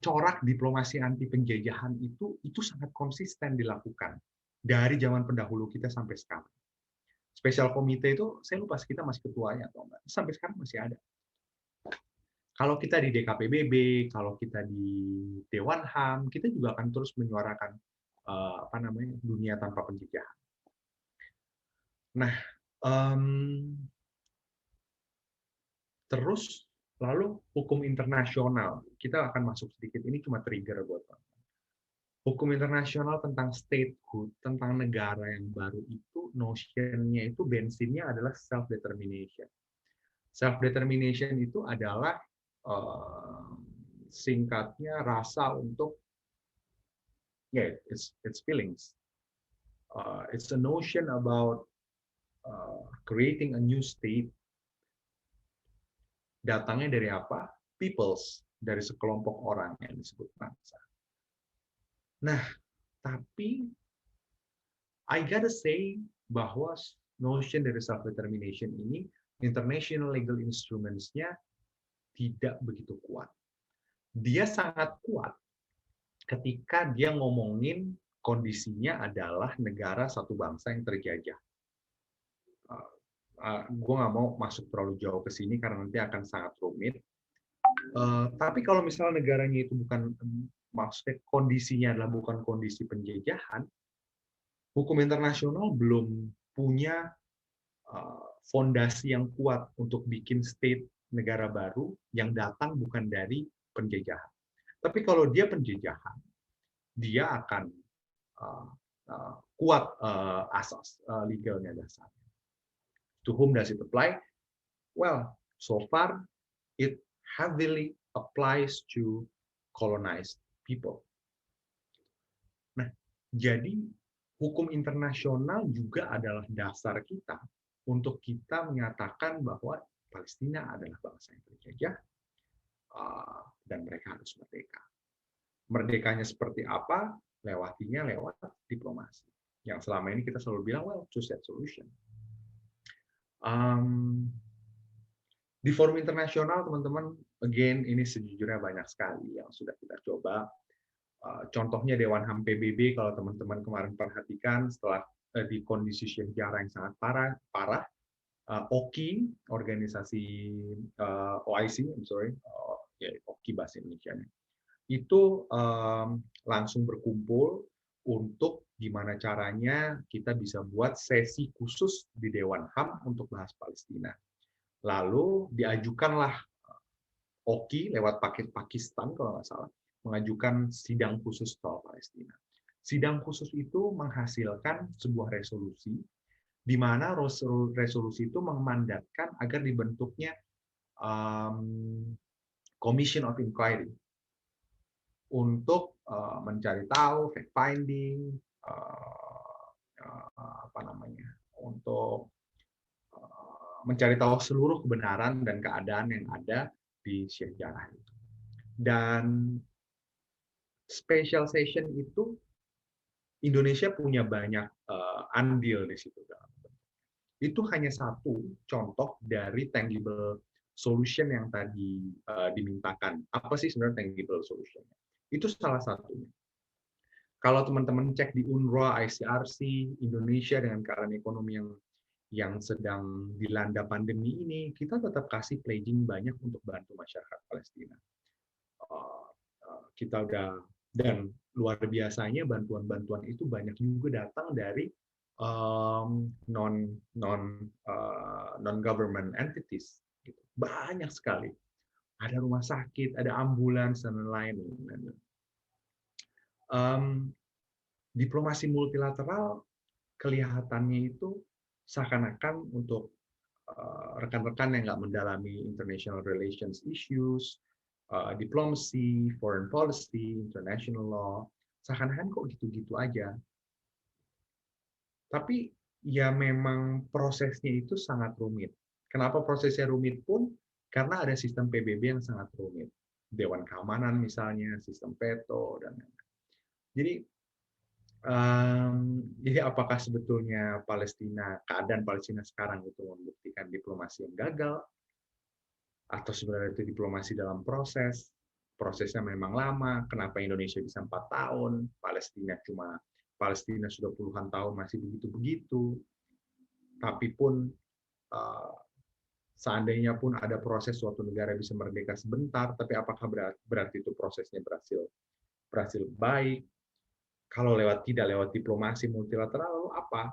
corak diplomasi anti penjajahan itu sangat konsisten dilakukan dari zaman pendahulu kita sampai sekarang. Special Committee itu, saya lupa kita masih ketuanya atau enggak, sampai sekarang masih ada. Kalau kita di DKPBB, kalau kita di Dewan HAM, kita juga akan terus menyuarakan dunia tanpa penjajahan. Nah, terus lalu hukum internasional, kita akan masuk sedikit, ini cuma trigger buat teman. Hukum internasional tentang statehood, tentang negara yang baru itu, notion-nya itu bensinnya adalah self-determination. Self-determination itu adalah singkatnya rasa untuk, it's feelings. It's a notion about creating a new state. Datangnya dari apa? Peoples, dari sekelompok orang yang disebut bangsa. Nah, tapi I gotta say bahwa notion dari self-determination ini, international legal instruments-nya tidak begitu kuat. Dia sangat kuat ketika dia ngomongin kondisinya adalah negara satu bangsa yang terjajah. Gue nggak mau masuk terlalu jauh ke sini karena nanti akan sangat rumit. Tapi kalau misalnya negaranya itu bukan, maksudnya kondisinya adalah bukan kondisi penjajahan, hukum internasional belum punya fondasi yang kuat untuk bikin state negara baru yang datang bukan dari penjajahan. Tapi kalau dia penjajahan, dia akan kuat asas legalnya dasarnya. To whom does it apply? Well, so far it heavily applies to colonized people. Nah, jadi hukum internasional juga adalah dasar kita untuk kita menyatakan bahwa Palestina adalah bangsa yang terjajah dan mereka harus merdeka. Merdekanya seperti apa? Lewatinya lewat diplomasi. Yang selama ini kita selalu bilang, well, two-state solution. Di forum internasional, teman-teman, again, ini sejujurnya banyak sekali yang sudah kita coba. Contohnya Dewan HAM PBB, kalau teman-teman kemarin perhatikan, setelah di kondisi Syekh Jarrah yang sangat parah, OKI, organisasi OIC, OKI bahasa Indonesia, itu langsung berkumpul untuk gimana caranya kita bisa buat sesi khusus di Dewan HAM untuk bahas Palestina. Lalu diajukanlah OKI lewat Pakistan kalau nggak salah, mengajukan sidang khusus soal Palestina. Sidang khusus itu menghasilkan sebuah resolusi, di mana resolusi itu memandatkan agar dibentuknya Commission of Inquiry untuk mencari tahu, fact finding, untuk mencari tahu seluruh kebenaran dan keadaan yang ada di Syekh Jarrah itu. Dan special session itu Indonesia punya banyak andil di situ. Itu hanya satu contoh dari tangible solution yang tadi dimintakan. Apa sih sebenarnya tangible solution? Itu salah satunya. Kalau teman-teman cek di UNRWA, ICRC, Indonesia dengan keadaan ekonomi yang sedang dilanda pandemi ini, kita tetap kasih pledging banyak untuk bantu masyarakat Palestina. Kita udah, dan luar biasanya bantuan-bantuan itu banyak juga datang dari non government entities. Gitu. Banyak sekali. Ada rumah sakit, ada ambulans dan lain-lain. Diplomasi multilateral kelihatannya itu seakan-akan untuk rekan-rekan yang nggak mendalami international relations issues, diplomacy, foreign policy, international law, seakan-akan kok gitu-gitu aja. Tapi ya memang prosesnya itu sangat rumit. Kenapa prosesnya rumit pun? Karena ada sistem PBB yang sangat rumit. Dewan Keamanan misalnya, sistem veto, dan lain-lain. Jadi apakah sebetulnya keadaan Palestina sekarang itu membuktikan diplomasi yang gagal? Atau sebenarnya itu diplomasi dalam prosesnya memang lama, kenapa Indonesia bisa 4 tahun, Palestina sudah puluhan tahun masih begitu-begitu, tapi pun seandainya pun ada proses suatu negara bisa merdeka sebentar, tapi apakah berarti itu prosesnya berhasil baik? Kalau tidak lewat diplomasi multilateral, lalu apa?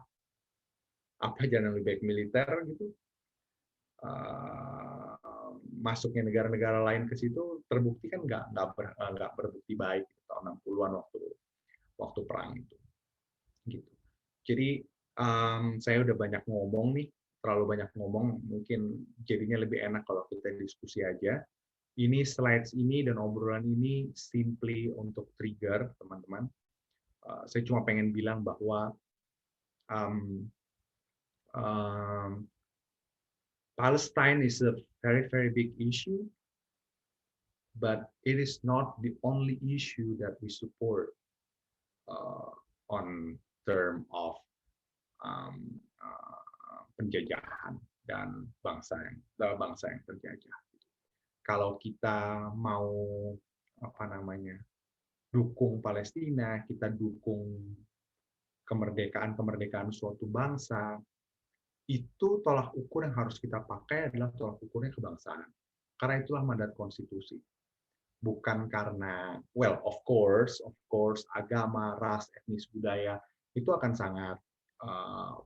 Apa jangan lebih baik militer gitu? Masuknya negara-negara lain ke situ terbukti kan nggak berbukti baik tahun 60-an waktu perang itu. Gitu. Jadi saya udah banyak ngomong nih, terlalu banyak ngomong, mungkin jadinya lebih enak kalau kita diskusi aja. Ini slides ini dan obrolan ini simply untuk trigger teman-teman. Saya cuma pengen bilang bahwa Palestine is a very, very big issue, but it is not the only issue that we support on term of penjajahan dan bangsa yang terjajah. Kalau kita mau dukung Palestina, kita dukung kemerdekaan suatu bangsa, itu tolak ukur yang harus kita pakai adalah tolak ukurnya kebangsaan. Karena itulah mandat konstitusi. Bukan karena, of course, agama, ras, etnis, budaya, itu akan sangat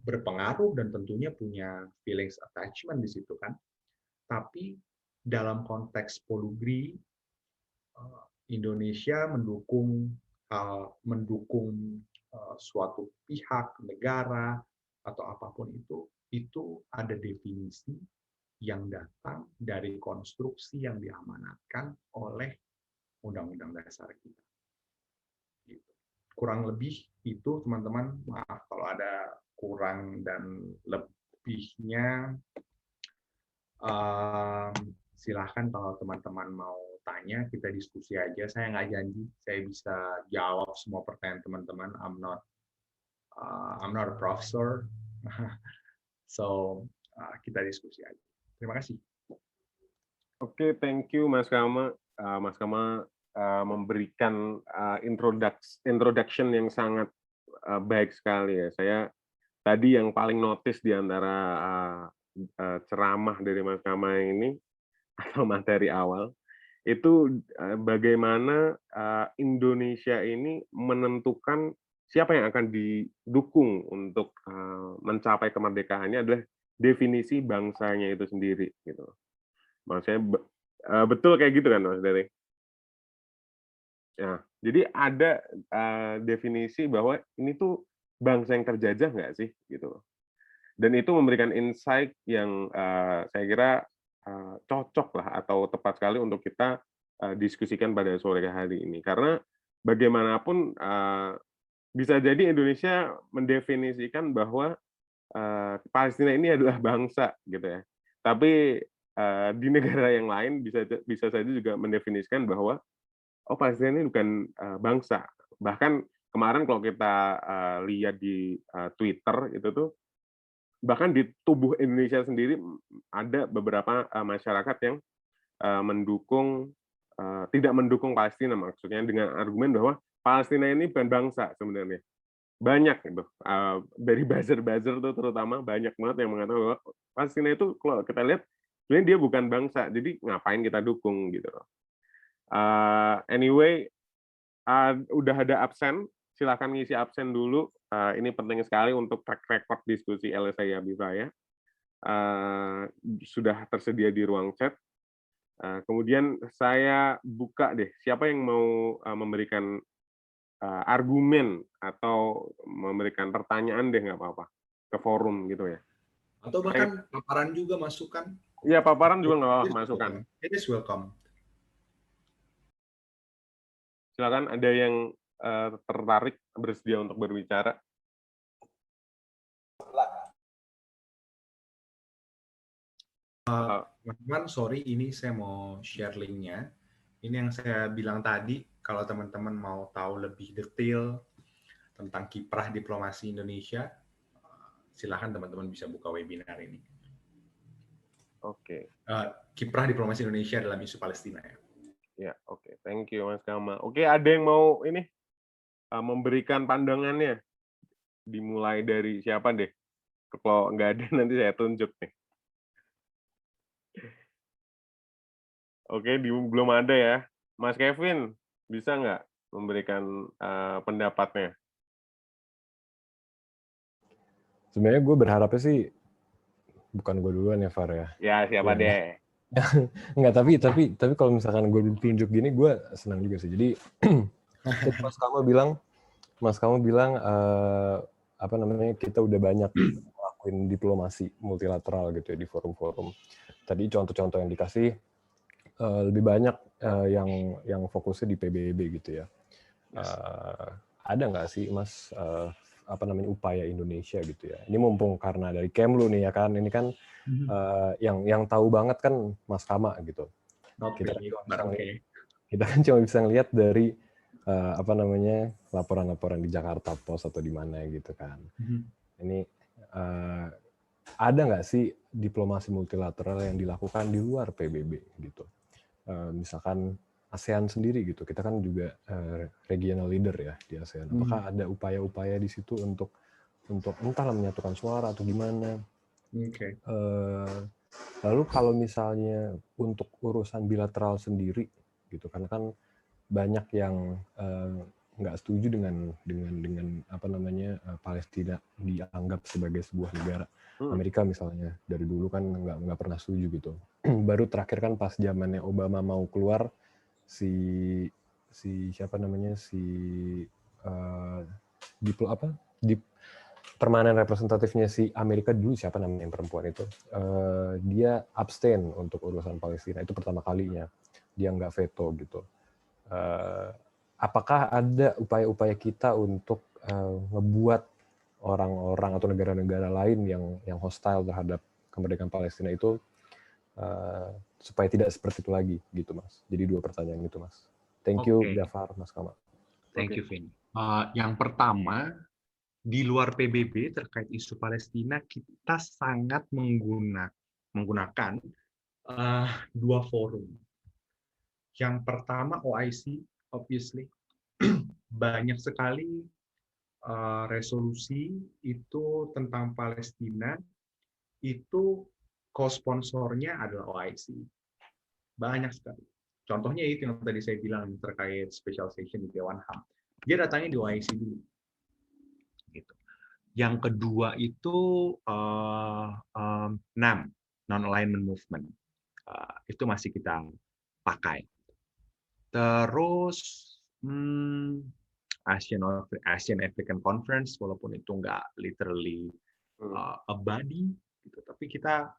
berpengaruh dan tentunya punya feelings attachment di situ kan. Tapi dalam konteks polugri, Indonesia mendukung suatu pihak, negara, atau apapun itu ada definisi yang datang dari konstruksi yang diamanatkan oleh Undang-Undang Dasar kita. Gitu. Kurang lebih itu, teman-teman. Maaf kalau ada kurang dan lebihnya. Silahkan kalau teman-teman mau tanya, kita diskusi aja. Saya nggak janji saya bisa jawab semua pertanyaan teman-teman. I'm not a professor. So, kita diskusi aja. Terima kasih. Oke, thank you Mas Kama. Mas Kama memberikan introduction yang sangat baik sekali ya. Saya tadi yang paling notice di antara ceramah dari Mas Kama ini atau materi awal itu bagaimana Indonesia ini menentukan siapa yang akan didukung untuk mencapai kemerdekaannya adalah definisi bangsanya itu sendiri gitu. Maksudnya betul kayak gitu kan Mas Dery? Ya, jadi ada definisi bahwa ini tuh bangsa yang terjajah nggak sih gitu. Dan itu memberikan insight yang saya kira cocok lah atau tepat sekali untuk kita diskusikan pada sore hari ini. Karena bagaimanapun bisa jadi Indonesia mendefinisikan bahwa Palestina ini adalah bangsa gitu ya. Tapi di negara yang lain bisa saja juga mendefinisikan bahwa Palestina ini bukan bangsa. Bahkan kemarin kalau kita lihat di Twitter itu tuh bahkan di tubuh Indonesia sendiri ada beberapa masyarakat yang tidak mendukung Palestina, maksudnya dengan argumen bahwa Palestina ini bukan bangsa sebenarnya. Banyak gitu, dari buzzer-buzzer tuh terutama banyak banget yang mengatakan bahwa Palestina itu kalau kita lihat sebenarnya dia bukan bangsa, jadi ngapain kita dukung gitu. Anyway, udah ada absen, silakan ngisi absen dulu ini penting sekali untuk track record diskusi LSI Habibah ya. Sudah tersedia di ruang chat. Kemudian saya buka deh, siapa yang mau memberikan argumen atau memberikan pertanyaan deh, nggak apa-apa, ke forum gitu ya. Atau bahkan paparan juga, masukan. Iya, paparan juga nggak apa-apa, masukan. It is welcome. Silakan, ada yang tertarik bersedia untuk berbicara. Teman-teman, sorry, ini saya mau share linknya. Ini yang saya bilang tadi, kalau teman-teman mau tahu lebih detail tentang kiprah diplomasi Indonesia, silakan teman-teman bisa buka webinar ini. Oke. Kiprah diplomasi Indonesia dalam isu Palestina ya. Ya, oke. Thank you, Mas Kama. Oke, ada yang mau ini memberikan pandangannya? Dimulai dari siapa deh? Kalau nggak ada, nanti saya tunjuk nih. Oke, belum ada ya. Mas Kevin, bisa nggak memberikan pendapatnya? Sebenarnya gue berharapnya sih, bukan gue duluan ya, Far ya. Ya, siapa deh? Enggak, tapi kalau misalkan gue ditunjuk gini, gue senang juga sih. Jadi Mas Kamu bilang apa namanya, kita udah banyak ngelakuin diplomasi multilateral gitu ya di forum-forum. Tadi contoh-contoh yang dikasih lebih banyak yang fokusnya di PBB gitu ya. Ada nggak sih Mas apa namanya upaya Indonesia gitu ya? Ini mumpung karena dari Kemlu nih ya kan, ini kan yang tahu banget kan Mas Kama gitu. Kita kan cuma bisa ngelihat dari apa namanya laporan-laporan di Jakarta Post atau di mana gitu kan. Ini ada nggak sih diplomasi multilateral yang dilakukan di luar PBB gitu? Misalkan ASEAN sendiri gitu, kita kan juga regional leader ya di ASEAN. Apakah ada upaya-upaya di situ untuk entahlah menyatukan suara atau gimana? Lalu kalau misalnya untuk urusan bilateral sendiri gitu, karena kan banyak yang nggak setuju dengan apa namanya Palestina dianggap sebagai sebuah negara. Amerika misalnya dari dulu kan nggak pernah setuju gitu. Baru terakhir kan pas zamannya Obama mau keluar si siapa namanya permanen representatifnya si Amerika dulu, siapa namanya yang perempuan itu, dia abstain untuk urusan Palestina, itu pertama kalinya dia nggak veto gitu. Apakah ada upaya-upaya kita untuk ngebuat orang-orang atau negara-negara lain yang hostile terhadap kemerdekaan Palestina itu supaya tidak seperti itu lagi gitu Mas? Jadi 2 pertanyaan itu Mas. Thank you Jafar, Mas Kama. Thank you Vin. Yang pertama, di luar PBB terkait isu Palestina, kita sangat menggunakan 2 forum. Yang pertama OIC, obviously. Banyak sekali resolusi itu tentang Palestina, itu co-sponsornya adalah OIC. Banyak sekali. Contohnya itu yang tadi saya bilang terkait special session di Dewan HAM. Dia datangnya di OIC dulu. Gitu. Yang kedua itu NAM, Non-Alignment Movement. Itu masih kita pakai. Terus Asian African Conference, walaupun itu nggak literally a body, gitu, tapi kita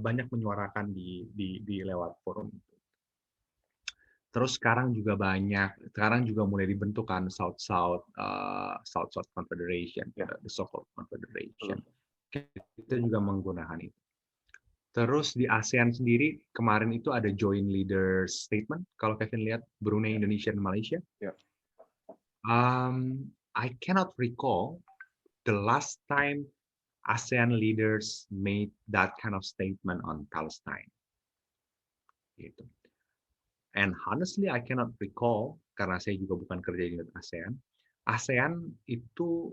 banyak menyuarakan di lewat forum itu. Terus sekarang juga mulai dibentuk kan South Confederation, the so-called Confederation. Kita juga menggunakan itu. Terus di ASEAN sendiri kemarin itu ada Joint Leaders Statement. Kalau Kevin lihat Brunei, Indonesia, dan Malaysia. I cannot recall the last time ASEAN leaders made that kind of statement on Palestine. Gitu. And honestly, I cannot recall, karena saya juga bukan kerja di ASEAN. ASEAN itu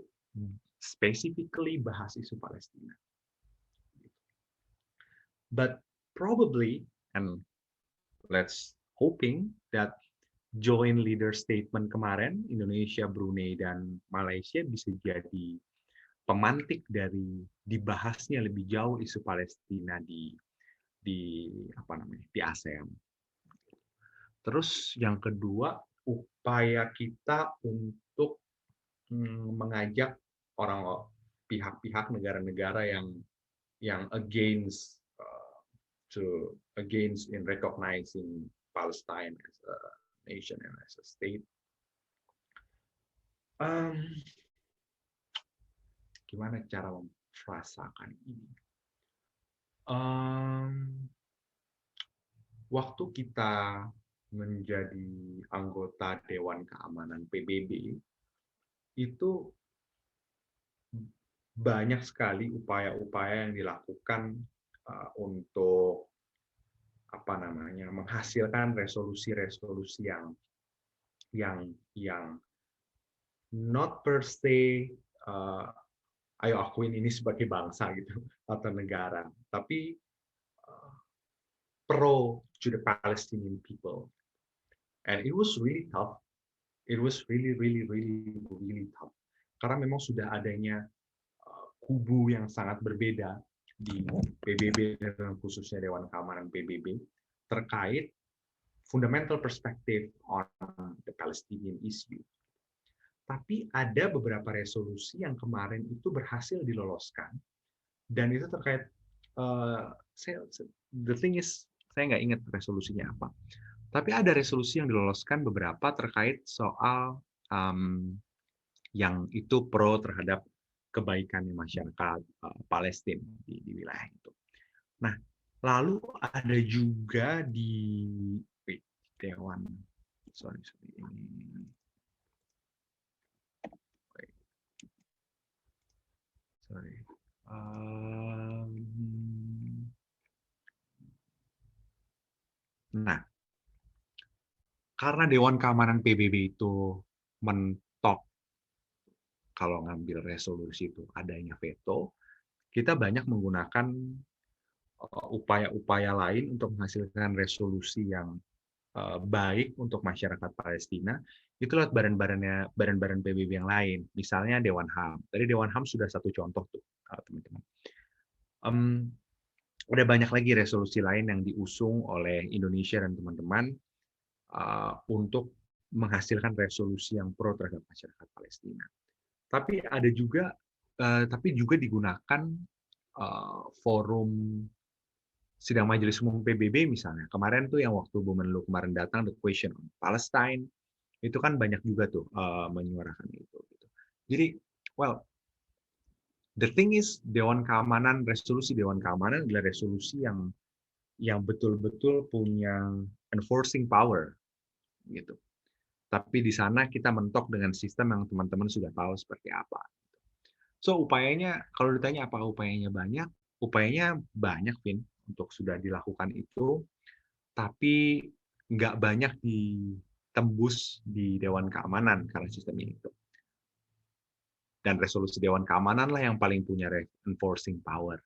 specifically bahas isu Palestina. But probably, and let's hoping that joint leader statement kemarin, Indonesia, Brunei, dan Malaysia bisa jadi pemantik dari dibahasnya lebih jauh isu Palestina di ASEAN. Terus yang kedua, upaya kita untuk mengajak pihak-pihak negara-negara yang against in recognizing Palestine as a nation and as a state. Gimana cara memfrasakan ini? Waktu kita menjadi anggota Dewan Keamanan PBB, itu banyak sekali upaya-upaya yang dilakukan untuk menghasilkan resolusi-resolusi yang not per se ayo akuin ini sebagai bangsa gitu atau negara, tapi pro to the Palestinian people. And it was really tough. It was really tough. Karena memang sudah adanya kubu yang sangat berbeda di PBB dan khususnya Dewan Keamanan PBB terkait fundamental perspective on the Palestinian issue. Tapi ada beberapa resolusi yang kemarin itu berhasil diloloskan dan itu terkait the thing is saya nggak ingat resolusinya apa. Tapi ada resolusi yang diloloskan beberapa terkait soal yang itu pro terhadap kebaikan masyarakat Palestina di wilayah itu. Nah, lalu ada juga di Dewan, nah, karena Dewan Keamanan PBB itu mentok kalau ngambil resolusi itu adanya veto, kita banyak menggunakan upaya-upaya lain untuk menghasilkan resolusi yang baik untuk masyarakat Palestina, itu lewat badan-badan PBB yang lain, misalnya Dewan HAM. Tadi Dewan HAM sudah satu contoh tuh, teman-teman. Ada banyak lagi resolusi lain yang diusung oleh Indonesia dan teman-teman untuk menghasilkan resolusi yang pro terhadap masyarakat Palestina. Tapi ada juga, digunakan forum sidang Majelis Umum PBB misalnya. Kemarin tuh yang waktu Bu Menlu kemarin datang, the question on Palestine, itu kan banyak juga tuh menyuarakan itu. Gitu. Jadi, well, the thing is, resolusi Dewan Keamanan adalah resolusi yang betul-betul punya enforcing power, gitu. Tapi di sana kita mentok dengan sistem yang teman-teman sudah tahu seperti apa. So, upayanya, kalau ditanya apakah upayanya banyak? Upayanya banyak, Vin, untuk sudah dilakukan itu, tapi nggak banyak ditembus di Dewan Keamanan karena sistemnya itu. Dan resolusi Dewan Keamanan lah yang paling punya enforcing power.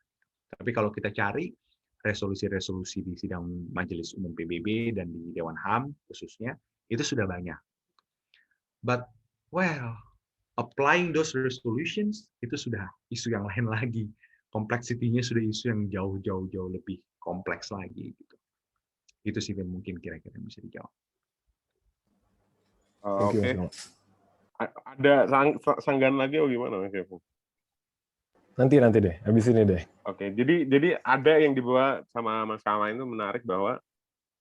Tapi kalau kita cari resolusi-resolusi di sidang Majelis Umum PBB dan di Dewan HAM khususnya, itu sudah banyak. But, well, applying those resolutions, itu sudah isu yang lain lagi. Kompleksitinya sudah isu yang jauh lebih kompleks lagi. Gitu. Itu sih mungkin kira-kira bisa dijawab. Oke. Ada sanggahan lagi atau gimana, Mas Yafung? Nanti deh, habis ini deh. Oke, jadi ada yang dibawa sama Mas Kamal itu menarik bahwa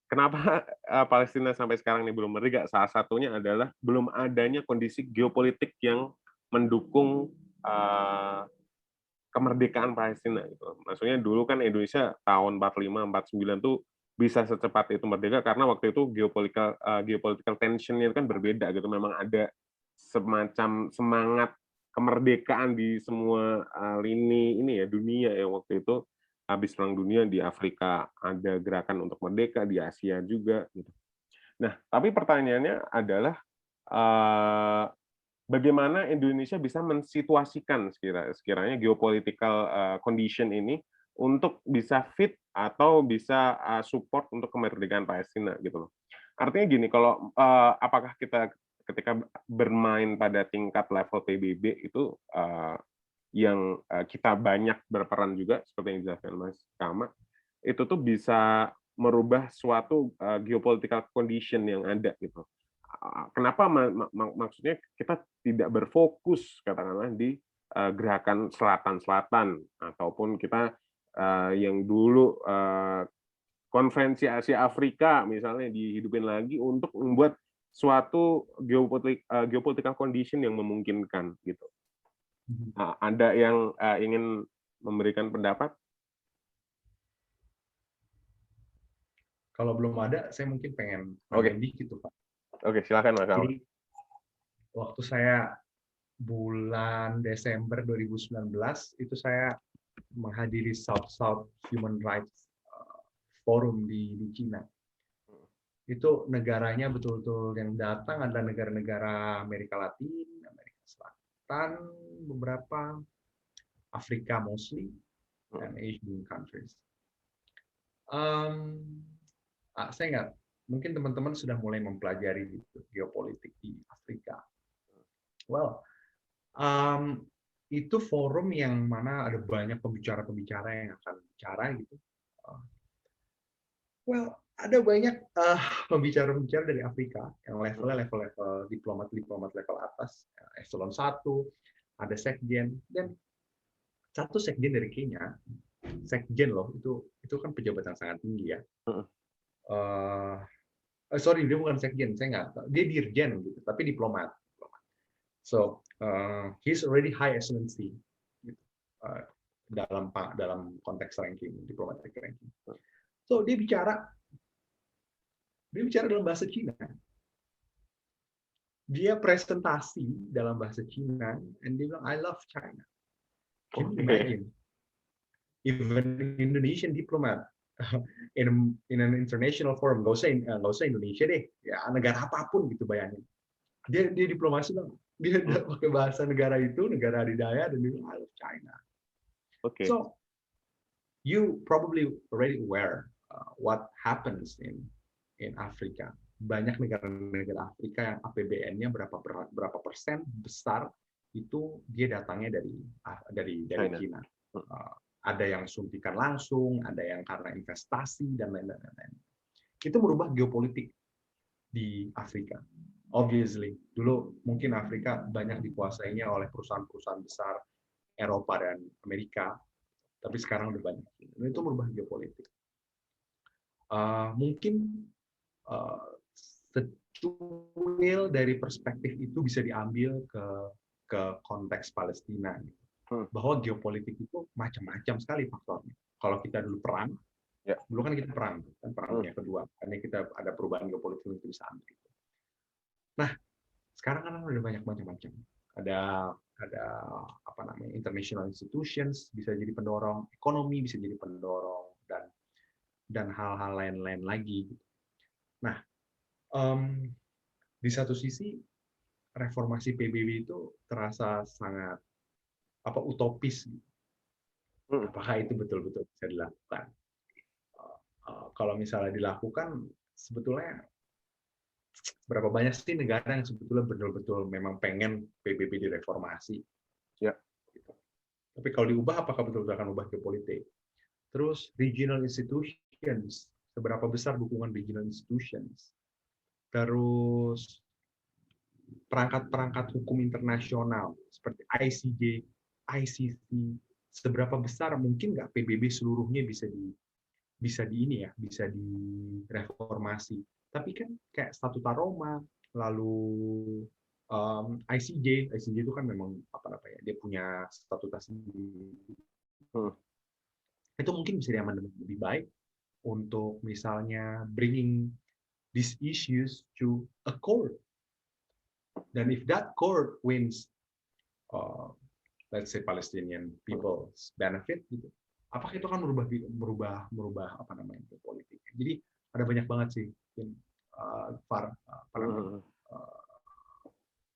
kenapa Palestina sampai sekarang ini belum merdeka? Salah satunya adalah belum adanya kondisi geopolitik yang mendukung kemerdekaan Palestina. Gitu. Maksudnya dulu kan Indonesia tahun 45-49 tuh bisa secepat itu merdeka karena waktu itu geopolitical tension-nya kan berbeda gitu. Memang ada semacam semangat kemerdekaan di semua lini ini ya dunia ya waktu itu. Habis Perang Dunia di Afrika ada gerakan untuk merdeka, di Asia juga. Gitu. Nah, tapi pertanyaannya adalah bagaimana Indonesia bisa mensituasikan sekiranya geopolitical condition ini untuk bisa fit atau bisa support untuk kemerdekaan Palestina gitu loh. Artinya gini, kalau apakah kita ketika bermain pada tingkat level PBB itu yang kita banyak berperan juga seperti yang dijelaskan Mas Kama, itu tuh bisa merubah suatu geopolitical condition yang ada gitu. Kenapa maksudnya kita tidak berfokus katakanlah di gerakan selatan-selatan ataupun kita yang dulu konferensi Asia Afrika misalnya dihidupin lagi untuk membuat suatu geopolitical condition yang memungkinkan gitu. Nah, ada yang ingin memberikan pendapat? Kalau belum ada, saya mungkin pengen dikit tuh, Pak. Oke, silakan Mas. Jadi waktu saya bulan Desember 2019 itu saya menghadiri South Human Rights Forum di Cina. Itu negaranya betul-betul yang datang adalah negara-negara Amerika Latin, Amerika Selatan, beberapa Afrika mostly, dan Asian countries. Saya nggak, mungkin teman-teman sudah mulai mempelajari geopolitik di Afrika. Well, itu forum yang mana ada banyak pembicara-pembicara yang akan bicara gitu. Well, ada banyak pembicara-pembicara dari Afrika yang levelnya level diplomat level atas, eselon 1, ada sekjen, dan satu sekjen dari Kenya, sekjen loh, itu kan pejabat yang sangat tinggi ya. Sorry, dia bukan sekjen, saya nggak, dia dirjen gitu, tapi diplomat. So he's already high excellency gitu, dalam konteks ranking, diplomatic ranking. So dia bicara dalam bahasa Cina. Dia presentasi dalam bahasa Cina, and dia bilang I love China. Can you imagine? Even Indonesian diplomat in an international forum, nggak usah Indonesia deh, ya negara apapun gitu bayangin. Dia diplomasi dong. Dia pakai bahasa negara itu, negara adidaya, dan dia bilang I love China. Okay. So you probably already aware what happens in Afrika. Banyak negara-negara Afrika yang APBN-nya berapa persen besar itu dia datangnya dari China. Ada yang suntikan langsung, ada yang karena investasi dan lain-lain. Itu merubah geopolitik di Afrika. Obviously, dulu mungkin Afrika banyak dikuasainya oleh perusahaan-perusahaan besar Eropa dan Amerika, tapi sekarang udah banyak. Itu merubah geopolitik. Mungkin secuil dari perspektif itu bisa diambil ke konteks Palestina. Bahwa geopolitik itu macam-macam sekali faktornya. Kalau kita dulu perang, dulu kan kita perang dunia kedua, karena kita ada perubahan geopolitik yang bisa ambil. Nah, sekarang kan ada banyak macam-macam. Ada apa namanya, international institutions bisa jadi pendorong, ekonomi bisa jadi pendorong, dan hal-hal lain-lain lagi. Nah, di satu sisi reformasi PBB itu terasa sangat utopis. Apakah itu betul-betul bisa dilakukan? Kalau misalnya dilakukan, sebetulnya berapa banyak sih negara yang sebetulnya betul-betul memang pengen PBB direformasi? Ya. Gitu. Tapi kalau diubah, apakah betul-betul akan ubah geopolitik? Terus regional institutions, seberapa besar dukungan regional institutions? Terus perangkat-perangkat hukum internasional seperti ICJ, ICC, seberapa besar mungkin nggak PBB seluruhnya bisa direformasi? Tapi kan kayak Statuta Roma, lalu ICJ itu kan memang dia punya statuta sendiri. Itu mungkin bisa diamandemen lebih baik untuk misalnya bringing these issues to a court. Dan if that court wins, let's say Palestinian people's benefit, gitu, apakah itu akan merubah politik? Jadi ada banyak banget sih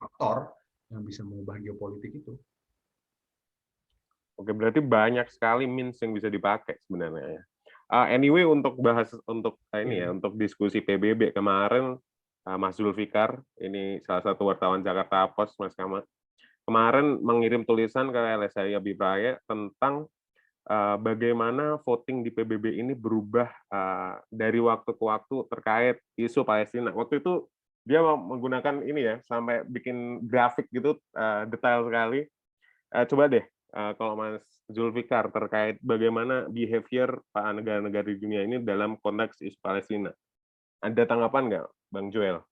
faktor yang bisa mengubah geopolitik itu. Oke, berarti banyak sekali means yang bisa dipakai sebenarnya ya. Anyway, untuk bahas untuk diskusi PBB kemarin, Mas Zulfikar, ini salah satu wartawan Jakarta Post, Mas Kama, kemarin mengirim tulisan ke LSI Abipraya tentang bagaimana voting di PBB ini berubah dari waktu ke waktu terkait isu Palestina. Waktu itu dia menggunakan ini ya, sampai bikin grafik gitu, detail sekali. Coba deh, kalau Mas Zulfikar terkait bagaimana behavior negara-negara di dunia ini dalam konteks isu Palestina. Ada tanggapan nggak, Bang Joel?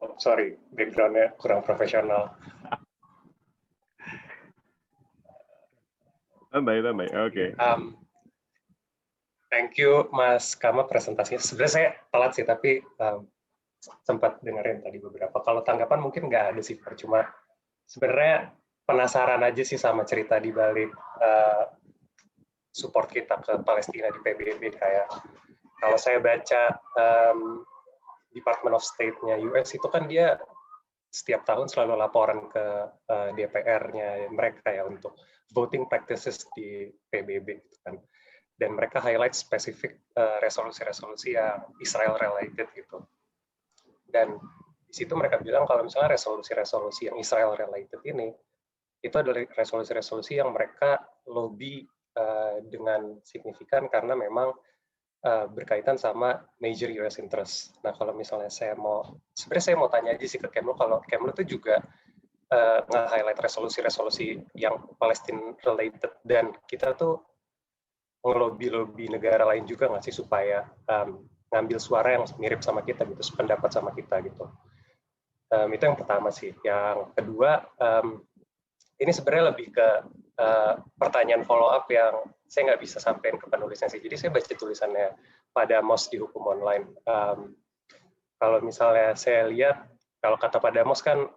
Oh, sorry, background-nya kurang profesional. Tambah, oke. Thank you, Mas Kama, presentasinya. Sebenarnya saya telat sih, tapi sempat dengerin tadi beberapa. Kalau tanggapan mungkin nggak ada sih, cuma sebenarnya penasaran aja sih sama cerita di balik support kita ke Palestina di PBB. Kayak kalau saya baca Department of State-nya US itu kan dia setiap tahun selalu laporan ke DPR-nya mereka ya untuk voting practices di PBB gitu kan. Dan mereka highlight spesifik resolusi-resolusi yang Israel related gitu. Dan di situ mereka bilang kalau misalnya resolusi-resolusi yang Israel related ini itu adalah resolusi-resolusi yang mereka lobby dengan signifikan karena memang berkaitan sama major US interest. Nah, kalau misalnya sebenarnya saya mau tanya aja sih ke Kemlu, kalau Kemlu itu juga nge-highlight resolusi-resolusi yang Palestine related, dan kita tuh ngelobi-lobi negara lain juga nggak sih supaya ngambil suara yang mirip sama kita gitu, sependapat sama kita gitu. Itu yang pertama sih. Yang kedua, ini sebenarnya lebih ke pertanyaan follow up yang saya nggak bisa sampaikan ke penulisnya sih. Jadi saya baca tulisannya Pak Damos di Hukum Online. Kalau misalnya saya lihat, kalau kata Pak Damos kan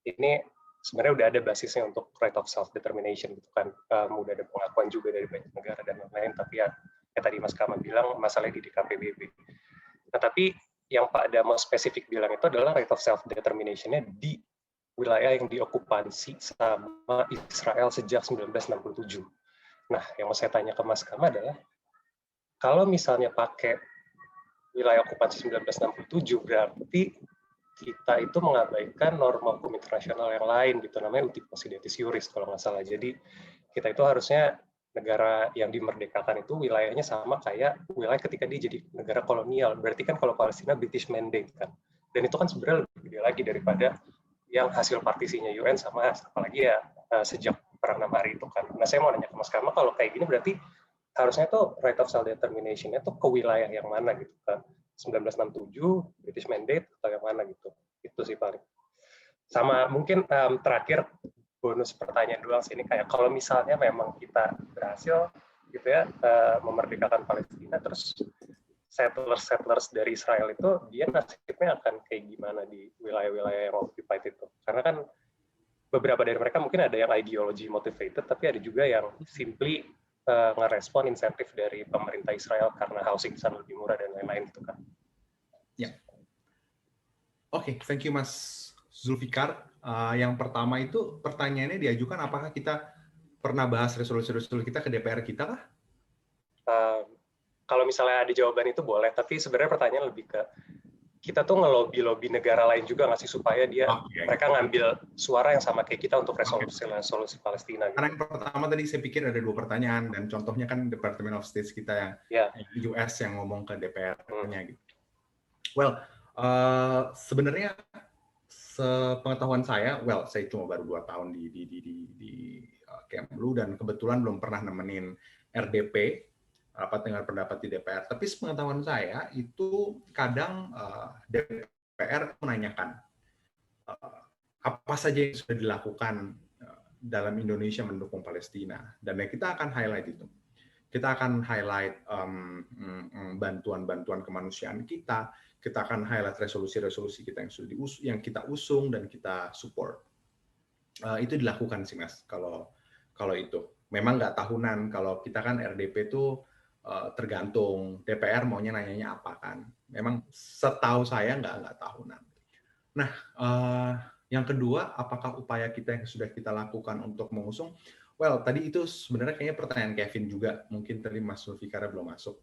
ini sebenarnya udah ada basisnya untuk right of self determination gitu kan. Udah ada pengakuan juga dari banyak negara dan lain-lain, tapi ya tadi Mas Kama bilang masalahnya di DKPBB. Nah, tapi yang Pak Damos spesifik bilang itu adalah right of self determination-nya di wilayah yang diokupansi sama Israel sejak 1967. Nah, yang mau saya tanya ke Mas Kama adalah, kalau misalnya pakai wilayah okupansi 1967, berarti kita itu mengabaikan norma hukum internasional yang lain, gitu, namanya uti possidetis juris kalau nggak salah. Jadi kita itu harusnya negara yang dimerdekakan itu wilayahnya sama kayak wilayah ketika dia jadi negara kolonial. Berarti kan kalau Palestina British Mandate kan, dan itu kan sebenarnya lebih gede lagi daripada yang hasil partisinya UN sama apalagi ya sejak perang 6 hari itu kan. Nah, saya mau nanya ke Mas Kama, kalau kayak gini berarti harusnya tuh right of self determination-nya tuh ke wilayah yang mana gitu kan? 1967, British Mandate atau yang mana gitu? Itu sih paling. Sama mungkin terakhir bonus pertanyaan doang sih, ini kayak kalau misalnya memang kita berhasil gitu ya memerdekakan Palestina, terus settlers dari Israel itu dia nasibnya akan kayak gimana di wilayah-wilayah yang occupied itu? Karena kan beberapa dari mereka mungkin ada yang ideology motivated, tapi ada juga yang simply ngerespon insentif dari pemerintah Israel karena housing di sana lebih murah dan lain-lain gitu kan. Ya. Oke, thank you Mas Zulfikar. Yang pertama itu pertanyaannya diajukan apakah kita pernah bahas resolusi-resolusi kita ke DPR kita kah? Kalau misalnya ada jawaban itu boleh, tapi sebenarnya pertanyaan lebih ke kita tuh ngelobi-lobi negara lain juga nggak sih supaya mereka ngambil suara yang sama kayak kita untuk resolusi Palestina. Gitu. Karena yang pertama tadi saya pikir ada 2 pertanyaan, dan contohnya kan Department of State kita yang US yang ngomong ke DPR-nya gitu. Well, sebenarnya sepengetahuan saya, saya cuma baru 2 tahun di Kemlu dan kebetulan belum pernah nemenin RDP, rapat dengar pendapat di DPR. Tapi sepengetahuan saya itu kadang DPR menanyakan apa saja yang sudah dilakukan dalam Indonesia mendukung Palestina, dan kita akan highlight itu. Kita akan highlight bantuan-bantuan kemanusiaan kita akan highlight resolusi-resolusi kita yang kita usung dan kita support. Itu dilakukan sih Mas. Kalau itu memang nggak tahunan. Kalau kita kan RDP itu tergantung DPR maunya nanyanya apa kan. Memang setahu saya nggak tahunan. Nah, Yang kedua, apakah upaya kita yang sudah kita lakukan untuk mengusung? Well, tadi itu sebenarnya kayaknya pertanyaan Kevin juga, mungkin tadi Mas Zulfikar belum masuk.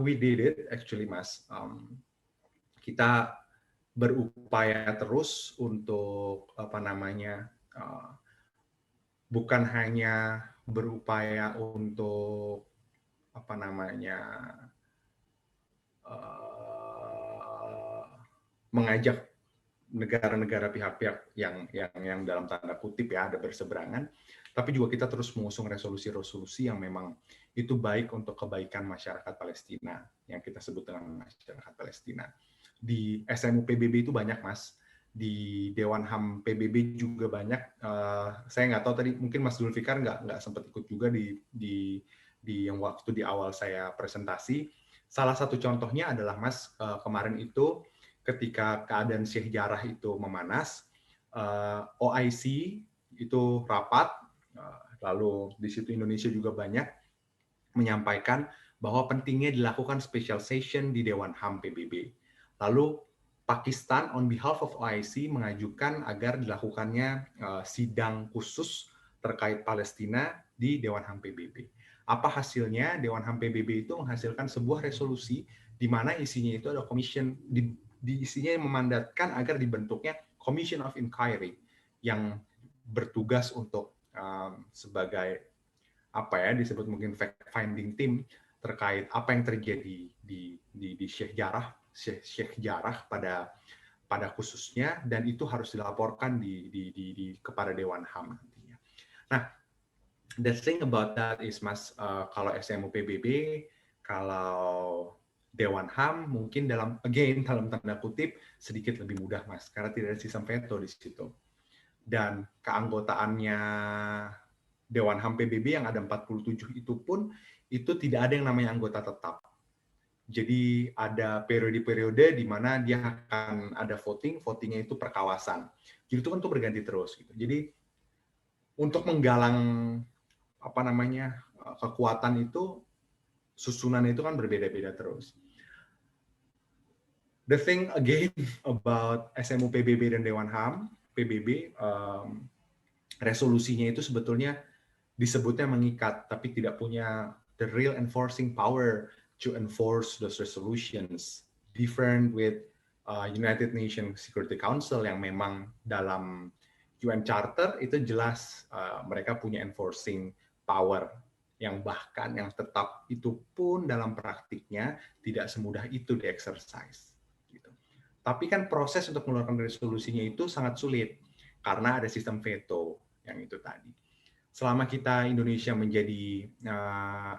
We did it actually, Mas. Kita berupaya terus untuk bukan hanya berupaya untuk mengajak negara-negara pihak-pihak yang dalam tanda kutip ya ada berseberangan, tapi juga kita terus mengusung resolusi-resolusi yang memang itu baik untuk kebaikan masyarakat Palestina, yang kita sebut dengan masyarakat Palestina. Di SMU PBB itu banyak, Mas. Di Dewan HAM PBB juga banyak. Saya nggak tahu tadi, mungkin Mas Zulfikar nggak sempat ikut juga di yang waktu di awal saya presentasi. Salah satu contohnya adalah, Mas, kemarin itu ketika keadaan Syekh Jarrah itu memanas, OIC itu rapat, lalu di situ Indonesia juga banyak menyampaikan bahwa pentingnya dilakukan special session di Dewan HAM PBB. Lalu Pakistan on behalf of OIC mengajukan agar dilakukannya sidang khusus terkait Palestina di Dewan HAM PBB. Apa hasilnya? Dewan HAM PBB itu menghasilkan sebuah resolusi di mana isinya itu ada commission isinya yang memandatkan agar dibentuknya Commission of Inquiry yang bertugas untuk sebagai disebut mungkin fact finding team terkait apa yang terjadi di Syekh Jarrah pada khususnya, dan itu harus dilaporkan kepada Dewan HAM nantinya. Nah, the thing about that is, Mas, kalau SMU PBB, kalau Dewan HAM mungkin dalam tanda kutip sedikit lebih mudah, Mas, karena tidak ada sistem veto di situ. Dan keanggotaannya Dewan HAM PBB yang ada 47 itu pun itu tidak ada yang namanya anggota tetap. Jadi ada periode-periode di mana dia akan ada votingnya itu per kawasan. Jadi itu kan tuh berganti terus gitu. Jadi untuk menggalang kekuatan itu, susunan itu kan berbeda-beda terus. The thing again about SMU PBB dan Dewan HAM PBB, resolusinya itu sebetulnya disebutnya mengikat, tapi tidak punya the real enforcing power to enforce those resolutions. Different with United Nations Security Council yang memang dalam UN Charter itu jelas mereka punya enforcing power yang bahkan yang tetap itu pun dalam praktiknya tidak semudah itu di-exercise. Gitu. Tapi kan proses untuk mengeluarkan resolusinya itu sangat sulit karena ada sistem veto yang itu tadi. Selama kita Indonesia menjadi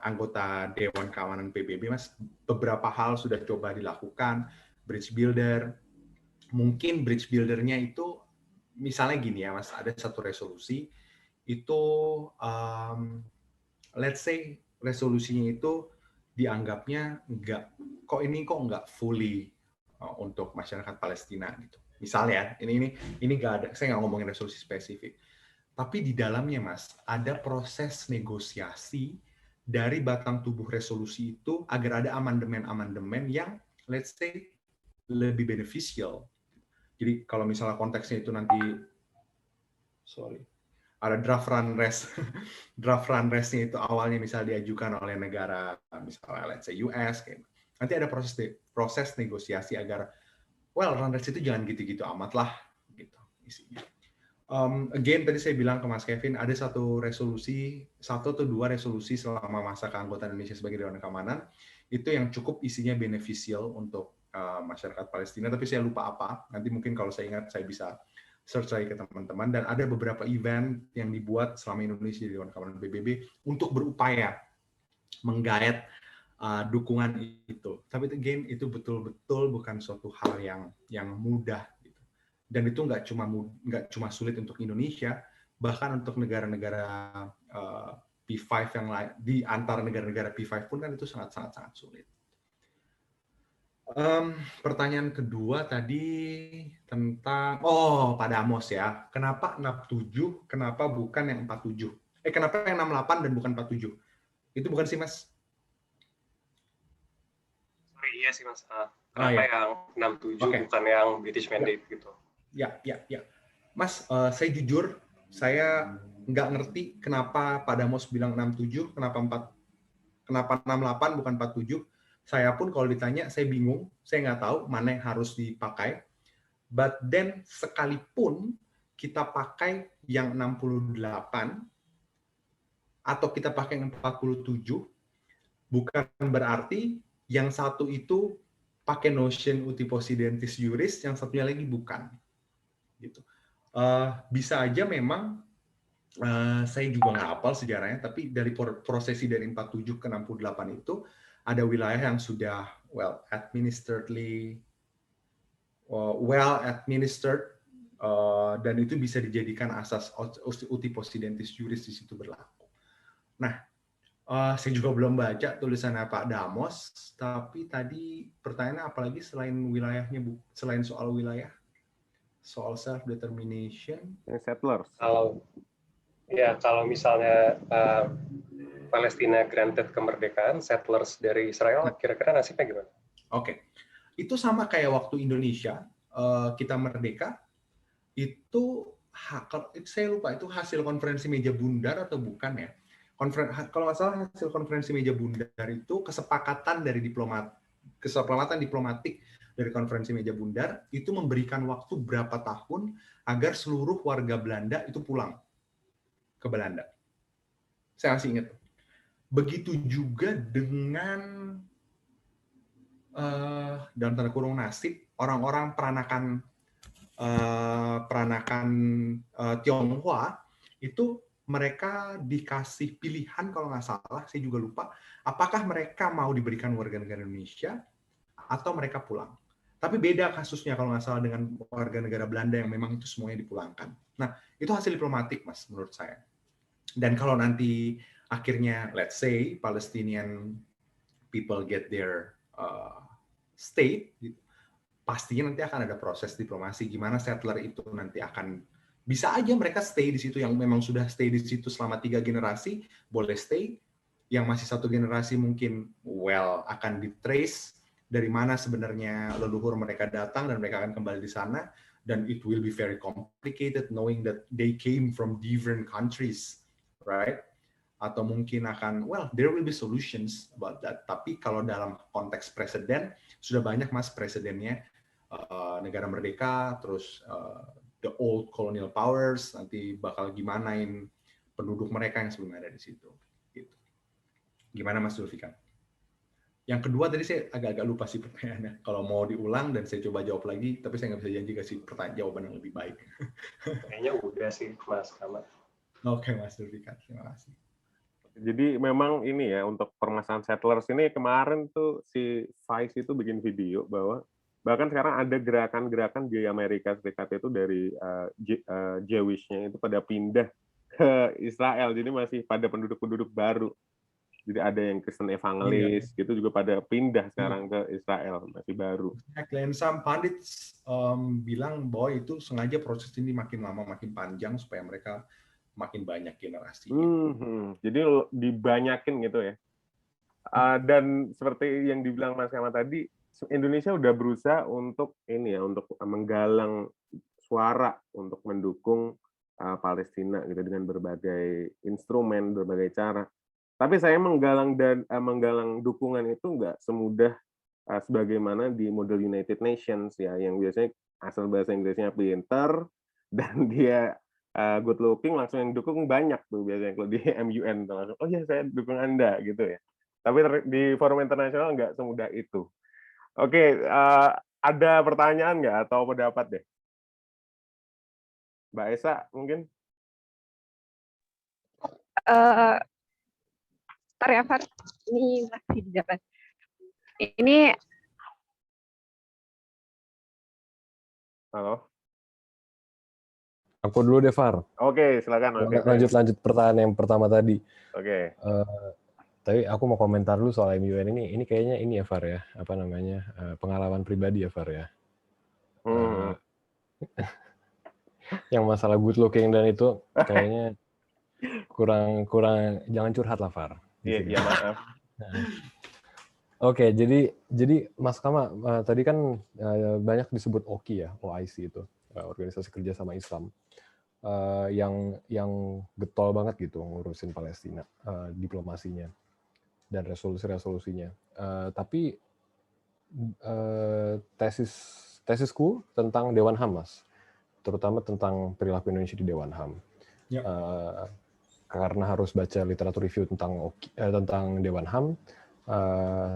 anggota Dewan Keamanan PBB, Mas, beberapa hal sudah coba dilakukan, bridge builder. Mungkin bridge buildernya itu misalnya gini ya, Mas, ada satu resolusi itu let's say resolusinya itu dianggapnya kok nggak fully untuk masyarakat Palestina gitu. Misalnya ini nggak ada, saya nggak ngomongin resolusi spesifik. Tapi di dalamnya, Mas, ada proses negosiasi dari batang tubuh resolusi itu agar ada amandemen-amandemen yang let's say lebih beneficial. Jadi kalau misalnya konteksnya itu nanti ada draft run rest-nya itu awalnya misalnya diajukan oleh negara misalnya let's say US, nanti ada proses negosiasi agar run rest itu jangan gitu-gitu amat lah gitu isinya. Again tadi saya bilang ke Mas Kevin ada satu atau dua resolusi selama masa keanggotaan Indonesia sebagai Dewan Keamanan itu yang cukup isinya beneficial untuk masyarakat Palestina, tapi saya lupa apa. Nanti mungkin kalau saya ingat saya bisa search lagi ke teman-teman. Dan ada beberapa event yang dibuat selama Indonesia di Dewan Keamanan PBB untuk berupaya menggait dukungan itu. Tapi again itu betul-betul bukan suatu hal yang mudah. Dan itu nggak cuma sulit untuk Indonesia, bahkan untuk negara-negara P5 yang lain, di antara negara-negara P5 pun kan itu sangat sulit. Pertanyaan kedua tadi tentang Pak Damos ya, kenapa 67, kenapa bukan yang 47? Kenapa yang 68 dan bukan 47? Itu bukan sih, Mas? Sorry, iya sih, Mas. Kenapa yang 67 bukan yang British Mandate gitu? Ya. Mas, saya jujur, saya nggak ngerti kenapa Pak Damos bilang 67, kenapa 68 bukan 47. Saya pun kalau ditanya, saya bingung, saya nggak tahu mana yang harus dipakai. But then, sekalipun kita pakai yang 68, atau kita pakai yang 47, bukan berarti yang satu itu pakai notion uti possidentis juris, yang satunya lagi bukan. Gitu. Bisa aja memang saya juga nggak hafal sejarahnya, tapi dari prosesi dari 47 ke 68 itu ada wilayah yang sudah well administered, dan itu bisa dijadikan asas uti possidentis juris di situ berlaku. Nah, saya juga belum baca tulisannya Pak Damos, tapi tadi pertanyaannya apalagi selain wilayahnya, Bu? Selain soal wilayah? Soal self-determination? Settlers. Kalau misalnya Palestina granted kemerdekaan, settlers dari Israel kira-kira nasibnya gimana? Oke. Itu sama kayak waktu Indonesia kita merdeka, itu saya lupa itu hasil konferensi meja bundar atau bukan ya? Kalau nggak salah hasil konferensi meja bundar itu kesepakatan diplomatik dari konferensi meja bundar itu memberikan waktu berapa tahun agar seluruh warga Belanda itu pulang ke Belanda. Saya masih ingat. Begitu juga dengan dalam tanda kurung nasib orang-orang peranakan Tionghoa itu mereka dikasih pilihan kalau nggak salah, saya juga lupa, apakah mereka mau diberikan warga negara Indonesia atau mereka pulang. Tapi beda kasusnya kalau nggak salah dengan warga negara Belanda yang memang itu semuanya dipulangkan. Nah, itu hasil diplomatik, Mas, menurut saya. Dan kalau nanti akhirnya, let's say, Palestinian people get their state, gitu, pastinya nanti akan ada proses diplomasi gimana settler itu nanti akan bisa aja mereka stay di situ, yang memang sudah stay di situ selama 3 generasi boleh stay, yang masih 1 generasi mungkin akan ditrace dari mana sebenarnya leluhur mereka datang dan mereka akan kembali di sana, dan it will be very complicated knowing that they came from different countries, right? Atau mungkin akan there will be solutions about that. Tapi kalau dalam konteks presiden sudah banyak, Mas, presidennya negara merdeka, terus the old colonial powers nanti bakal gimanain penduduk mereka yang sebelumnya ada di situ. Gitu. Gimana, Mas Zulfikar? Yang kedua tadi saya agak-agak lupa sih pertanyaannya. Kalau mau diulang dan saya coba jawab lagi, tapi saya nggak bisa janji kasih jawaban yang lebih baik. Kayaknya udah sih, Mas Kamal. Oke, Mas Zulfikar, terima kasih. Jadi memang ini ya, untuk permasalahan settlers ini kemarin tuh si Vice itu bikin video bahwa bahkan sekarang ada gerakan-gerakan di Amerika Serikat itu dari Jewish-nya itu pada pindah ke Israel, jadi masih pada penduduk-penduduk baru. Jadi ada yang Kristen evangelis gitu juga pada pindah sekarang ke Israel, masih baru. Dan some pundits bilang bahwa itu sengaja proses ini makin lama makin panjang supaya mereka makin banyak generasi. Jadi dibanyakin gitu ya. Dan seperti yang dibilang Mas Kamal tadi, Indonesia udah berusaha untuk ini ya, untuk menggalang suara untuk mendukung Palestina gitu dengan berbagai instrumen, berbagai cara. Tapi saya menggalang dukungan itu nggak semudah sebagaimana di model United Nations ya, yang biasanya asal bahasa Inggrisnya pinter dan dia good looking, langsung yang dukung banyak tuh biasanya kalau di MUN langsung, oh ya saya dukung Anda gitu ya. Tapi di forum internasional nggak semudah itu. Oke, ada pertanyaan nggak atau pendapat deh? Mbak Esa mungkin? Ntar ya, Far. Ini masih di jalan. Ini. Halo? Aku dulu deh, Far. Oke, silakan. Lanjut pertanyaan yang pertama tadi. Oke. Tapi aku mau komentar dulu soal MUN ini. Ini kayaknya ini ya, Far ya. Apa namanya? Pengalaman pribadi ya, Far ya. Yang masalah good looking dan itu kayaknya kurang jangan curhat lah, Far. Iya, maaf. Oke, jadi Mas Kama tadi kan banyak disebut OKI ya, OIC itu. organisasi kerjasama Islam yang getol banget gitu ngurusin Palestina, diplomasinya dan resolusinya. Tapi tesisku tentang Dewan HAM, Mas, terutama tentang perilaku Indonesia di Dewan HAM. Ya. Karena harus baca literatur review tentang Dewan HAM,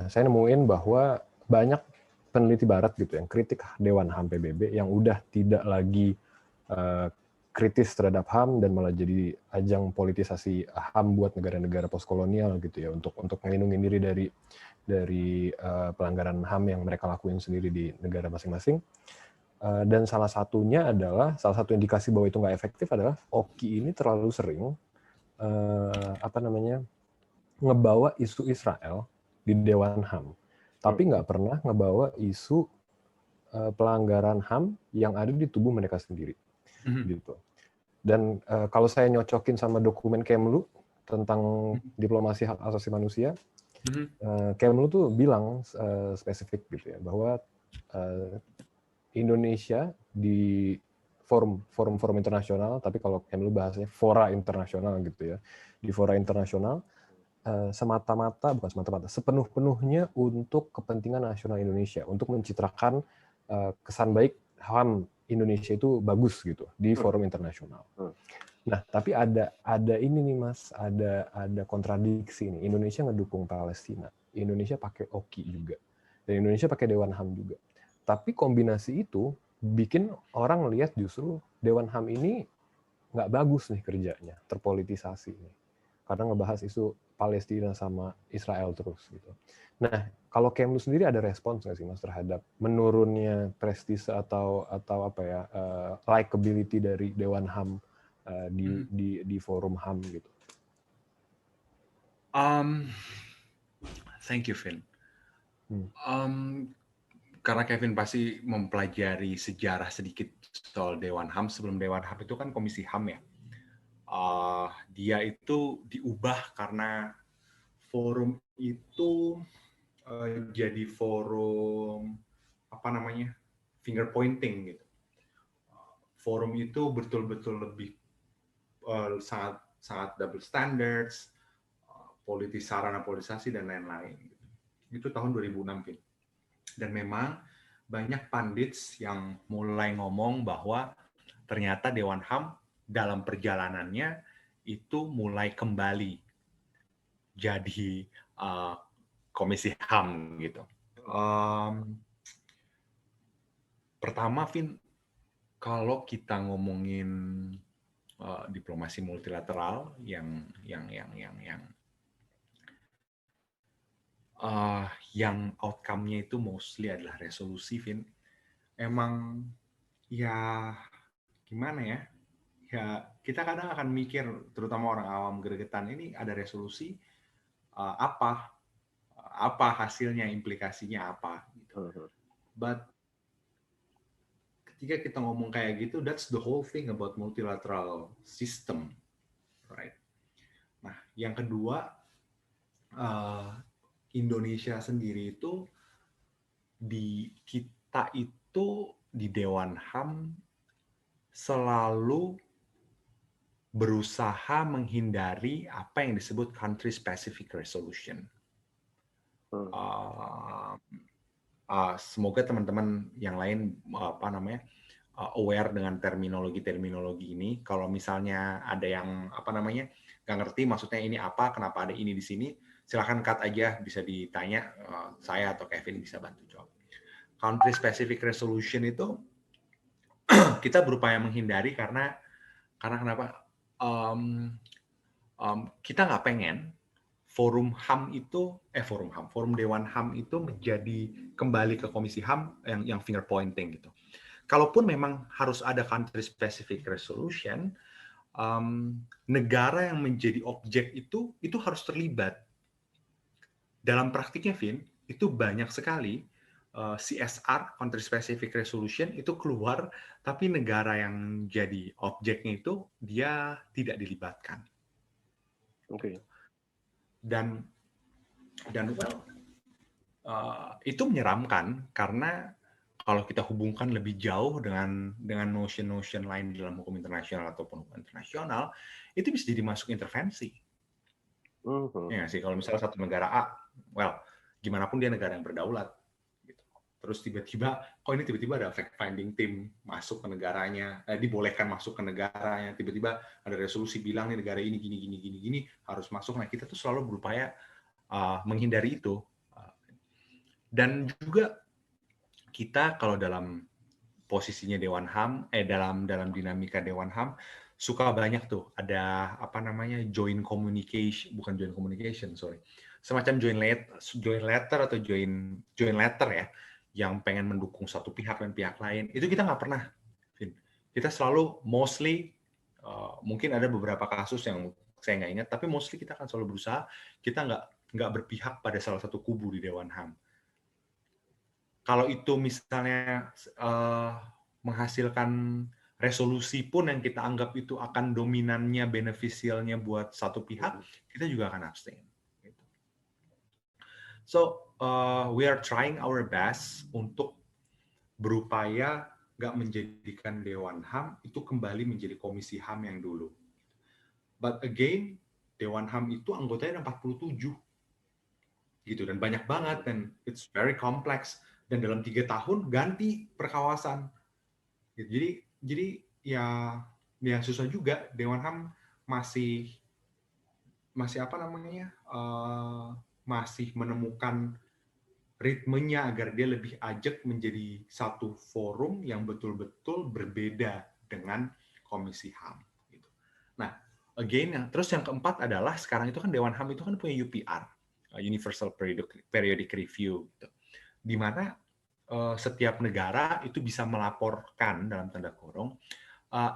saya nemuin bahwa banyak peneliti Barat gitu yang kritik Dewan HAM PBB yang udah tidak lagi kritis terhadap HAM dan malah jadi ajang politisasi HAM buat negara-negara postkolonial gitu ya, untuk melindungi diri dari pelanggaran HAM yang mereka lakuin sendiri di negara masing-masing. Dan salah satu indikasi bahwa itu nggak efektif adalah Oki ini terlalu sering ngebawa isu Israel di Dewan HAM, tapi nggak pernah ngebawa isu pelanggaran HAM yang ada di tubuh mereka sendiri, gitu. Dan kalau saya nyocokin sama dokumen Kemlu tentang diplomasi hak asasi manusia, Kemlu tuh bilang spesifik gitu ya, bahwa Indonesia di forum internasional, tapi kalau Kemlu bahasanya fora internasional gitu ya, di fora internasional sepenuh-penuhnya untuk kepentingan nasional Indonesia, untuk mencitrakan kesan baik HAM Indonesia itu bagus gitu di forum internasional. Nah, tapi ada ini nih Mas, ada kontradiksi nih. Indonesia ngedukung Palestina, Indonesia pakai Oki juga, dan Indonesia pakai Dewan HAM juga. Tapi kombinasi itu bikin orang lihat justru Dewan HAM ini nggak bagus nih kerjanya, terpolitisasi nih, karena ngebahas isu Palestina sama Israel terus gitu. Nah, kalau Kemlu sendiri ada respons nggak sih Mas terhadap menurunnya prestise atau likability dari Dewan HAM di forum HAM gitu? Thank you, Vin. Karena Kevin pasti mempelajari sejarah sedikit soal Dewan HAM. Sebelum Dewan HAM itu kan Komisi HAM ya. Dia itu diubah karena forum itu jadi forum finger pointing gitu. Forum itu betul-betul lebih sangat double standards, sarana politisasi dan lain-lain. Itu tahun 2006, Vin. Dan memang banyak pandits yang mulai ngomong bahwa ternyata Dewan HAM dalam perjalanannya itu mulai kembali jadi Komisi HAM gitu. Pertama, Vin, kalau kita ngomongin diplomasi multilateral yang outcome-nya itu mostly adalah resolusi, Vin. Emang ya gimana ya? Ya kita kadang akan mikir, terutama orang awam gregetan, ini ada resolusi apa hasilnya, implikasinya apa gitu. But ketika kita ngomong kayak gitu, that's the whole thing about multilateral system, right? Nah, yang kedua, Indonesia sendiri itu di Dewan HAM selalu berusaha menghindari apa yang disebut country specific resolution. Semoga teman-teman yang lain aware dengan terminologi ini. Kalau misalnya ada yang nggak ngerti maksudnya ini apa, kenapa ada ini di sini, silakan cut aja, bisa ditanya, saya atau Kevin bisa bantu jawab. Country specific resolution itu kita berupaya menghindari karena kenapa? Kita nggak pengen forum Dewan HAM itu menjadi kembali ke Komisi HAM yang finger pointing gitu. Kalaupun memang harus ada country specific resolution, negara yang menjadi objek itu harus terlibat. Dalam praktiknya, Vin, itu banyak sekali CSR, country specific resolution, itu keluar, tapi negara yang jadi objeknya itu dia tidak dilibatkan. Oke. Dan itu menyeramkan karena kalau kita hubungkan lebih jauh dengan notion-notion lain dalam hukum internasional ataupun hukum internasional, itu bisa jadi masuk intervensi. Ya nggak sih, kalau misalnya satu negara A, well, gimana pun dia negara yang berdaulat. Gitu. Terus tiba-tiba, kok ini tiba-tiba ada fact-finding team masuk ke negaranya, dibolehkan masuk ke negaranya, tiba-tiba ada resolusi bilang nih negara ini gini harus masuk. Nah, kita tuh selalu berupaya menghindari itu. Dan juga kita kalau dalam posisinya Dewan HAM, dalam dinamika Dewan HAM, suka banyak tuh ada apa namanya joint communication, bukan joint communication, sorry, semacam joint letter atau joint letter ya, yang pengen mendukung satu pihak dan pihak lain. Itu kita nggak pernah, Vin. Kita selalu mostly, mungkin ada beberapa kasus yang saya nggak ingat, tapi mostly kita akan selalu berusaha kita nggak berpihak pada salah satu kubu di Dewan HAM. Kalau itu misalnya menghasilkan resolusi pun yang kita anggap itu akan dominannya, beneficialnya buat satu pihak, kita juga akan abstain. So, we are trying our best untuk berupaya nggak menjadikan Dewan HAM itu kembali menjadi Komisi HAM yang dulu. But again, Dewan HAM itu anggotanya ada 47. Gitu, dan banyak banget, dan it's very complex. Dan dalam 3 tahun ganti perkawasan. Jadi ya susah juga. Dewan HAM masih apa namanya, masih menemukan ritmenya agar dia lebih ajak menjadi satu forum yang betul-betul berbeda dengan Komisi HAM. Gitu. Nah, again, terus yang keempat adalah sekarang itu kan Dewan HAM itu kan punya UPR, Universal Periodic Review, gitu. Di mana setiap negara itu bisa melaporkan dalam tanda kurung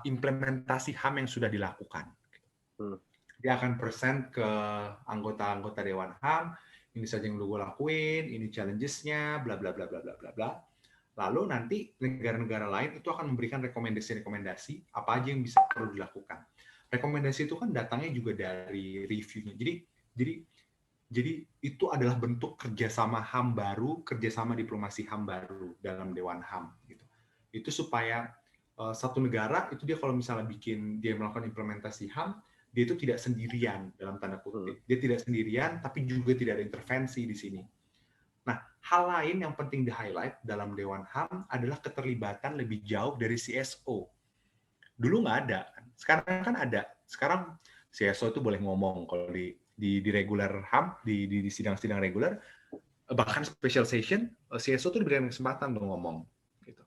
implementasi HAM yang sudah dilakukan. Dia akan present ke anggota-anggota Dewan HAM, ini saja yang gue lakuin, ini challenges-nya, bla bla bla bla bla bla bla. Lalu nanti negara-negara lain itu akan memberikan rekomendasi apa aja yang bisa perlu dilakukan. Rekomendasi itu kan datangnya juga dari review-nya. Jadi itu adalah bentuk kerjasama HAM baru, kerjasama diplomasi HAM baru dalam Dewan HAM. Gitu. Itu supaya satu negara itu dia kalau misalnya dia melakukan implementasi HAM, dia itu tidak sendirian dalam tanda kutip. Dia tidak sendirian, tapi juga tidak ada intervensi di sini. Nah, hal lain yang penting di-highlight dalam Dewan HAM adalah keterlibatan lebih jauh dari CSO. Dulu nggak ada, sekarang kan ada. Sekarang CSO itu boleh ngomong kalau di regular HAM, di sidang-sidang reguler, bahkan special session, CSO itu diberikan kesempatan untuk ngomong. Gitu.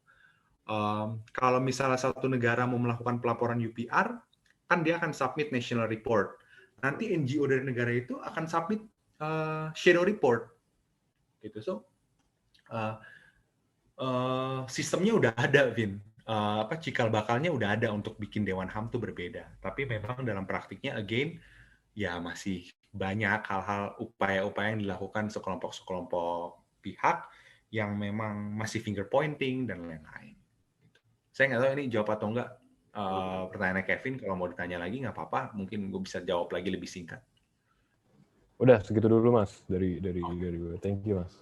Kalau misalnya satu negara mau melakukan pelaporan UPR, kan dia akan submit national report. Nanti NGO dari negara itu akan submit shadow report. Gitu. So, sistemnya udah ada, Vin. Cikal bakalnya udah ada untuk bikin Dewan HAM itu berbeda. Tapi memang dalam praktiknya, again, ya masih banyak hal-hal upaya-upaya yang dilakukan sekelompok pihak yang memang masih finger pointing dan lain-lain. Saya nggak tahu ini jawab atau enggak pertanyaannya Kevin. Kalau mau ditanya lagi nggak apa-apa, mungkin gue bisa jawab lagi lebih singkat. Udah segitu dulu Mas dari gue. Thank you Mas.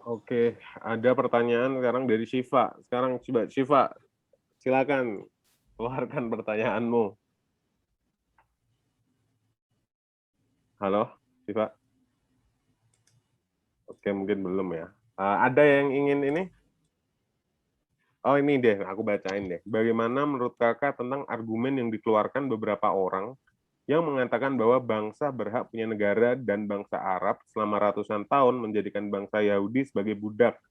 Oke, ada pertanyaan sekarang dari Shiva. Sekarang coba Shiva, silakan keluarkan pertanyaanmu. Halo, Shiva. Oke, mungkin belum ya. Ada yang ingin ini? Oh, ini deh, aku bacain deh. Bagaimana menurut Kakak tentang argumen yang dikeluarkan beberapa orang yang mengatakan bahwa bangsa berhak punya negara dan bangsa Arab selama ratusan tahun menjadikan bangsa Yahudi sebagai budak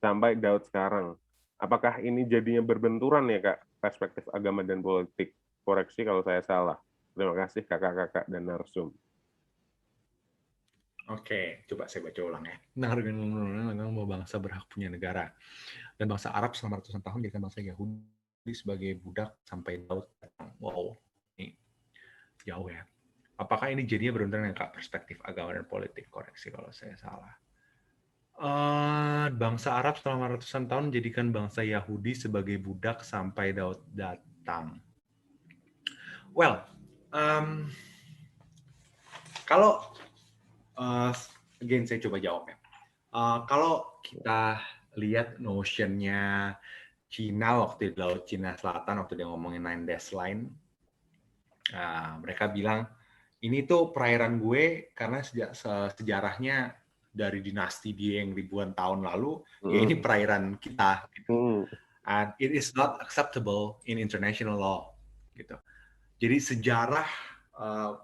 sampai Daud sekarang? Apakah ini jadinya berbenturan ya, Kak, perspektif agama dan politik? Koreksi kalau saya salah. Terima kasih kakak-kakak dan narsum. Oke, coba saya baca ulang ya. Nah, bahwa bangsa berhak punya negara dan bangsa Arab selama ratusan tahun menjadikan bangsa Yahudi sebagai budak sampai Daud datang. Wow, ini jauh ya. Apakah ini jadinya berbenturan dengan perspektif agama dan politik? Koreksi kalau saya salah. Bangsa Arab selama ratusan tahun menjadikan bangsa Yahudi sebagai budak sampai Daud datang. Well, kalau again saya coba jawab ya. Kalau kita lihat notion-nya Cina waktu di Laut Cina Selatan, waktu dia ngomongin 9 Dash Line, mereka bilang, ini tuh perairan gue karena sejarahnya dari dinasti dia yang ribuan tahun lalu, ya ini perairan kita. Gitu. And it is not acceptable in international law. Gitu. Jadi sejarah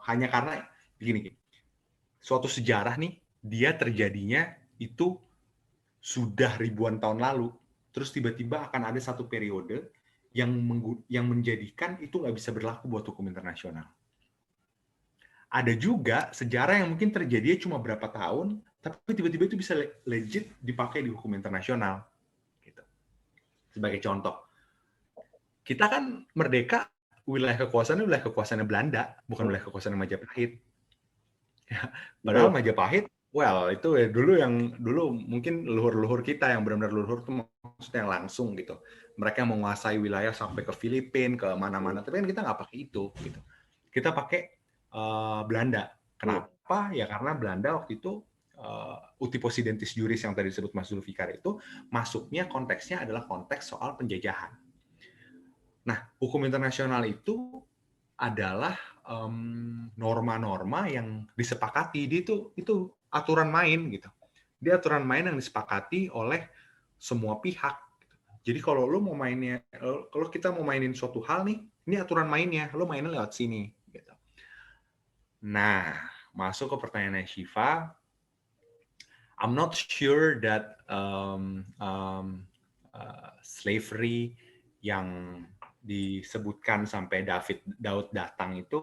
hanya karena begini, suatu sejarah nih, dia terjadinya itu sudah ribuan tahun lalu, terus tiba-tiba akan ada satu periode yang menjadikan itu nggak bisa berlaku buat hukum internasional. Ada juga sejarah yang mungkin terjadi cuma berapa tahun, tapi tiba-tiba itu bisa legit dipakai di hukum internasional. Gitu. Sebagai contoh, kita kan merdeka, wilayah kekuasaannya Belanda, bukan wilayah kekuasaannya Majapahit. Padahal Majapahit, well itu ya dulu mungkin leluhur kita yang benar-benar leluhur itu maksudnya yang langsung gitu. Mereka menguasai wilayah sampai ke Filipina, ke mana-mana. Tapi kan kita nggak pakai itu. Gitu. Kita pakai Belanda. Kenapa? Ya karena Belanda waktu itu uti possidentis juris yang tadi disebut Mas Zulfikar itu masuknya konteksnya adalah konteks soal penjajahan. Nah, hukum internasional itu adalah norma-norma yang disepakati. Itu aturan main gitu. Dia aturan main yang disepakati oleh semua pihak. Jadi kalau lo mau mainnya, kalau kita mau mainin suatu hal nih, ini aturan mainnya, lo mainnya lewat sini. Gitu. Nah, masuk ke pertanyaannya Shiva. I'm not sure that slavery yang disebutkan sampai Daud datang itu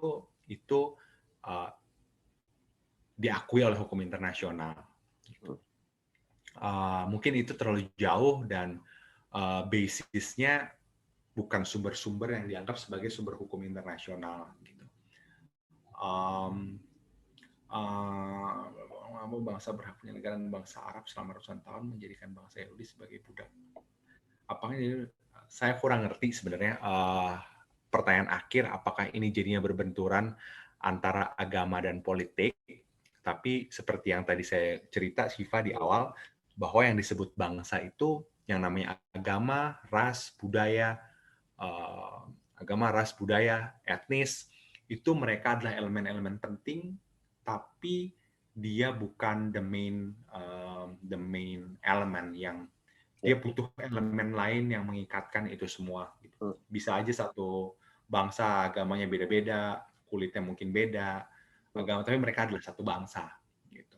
diakui oleh hukum internasional. Mungkin itu terlalu jauh dan basisnya bukan sumber-sumber yang dianggap sebagai sumber hukum internasional. Gitu. Bangsa berhak penyelenggaraan bangsa Arab selama ratusan tahun menjadikan bangsa Yahudi sebagai budak. Apakah saya kurang ngerti sebenarnya pertanyaan akhir, apakah ini jadinya berbenturan antara agama dan politik. Tapi seperti yang tadi saya cerita, Shiva di awal, bahwa yang disebut bangsa itu yang namanya agama, ras, budaya, etnis, itu mereka adalah elemen-elemen penting, tapi dia bukan the main element yang dia butuh elemen lain yang mengikatkan itu semua. Bisa aja satu bangsa agamanya beda-beda, kulitnya mungkin beda, tapi mereka adalah satu bangsa. Gitu.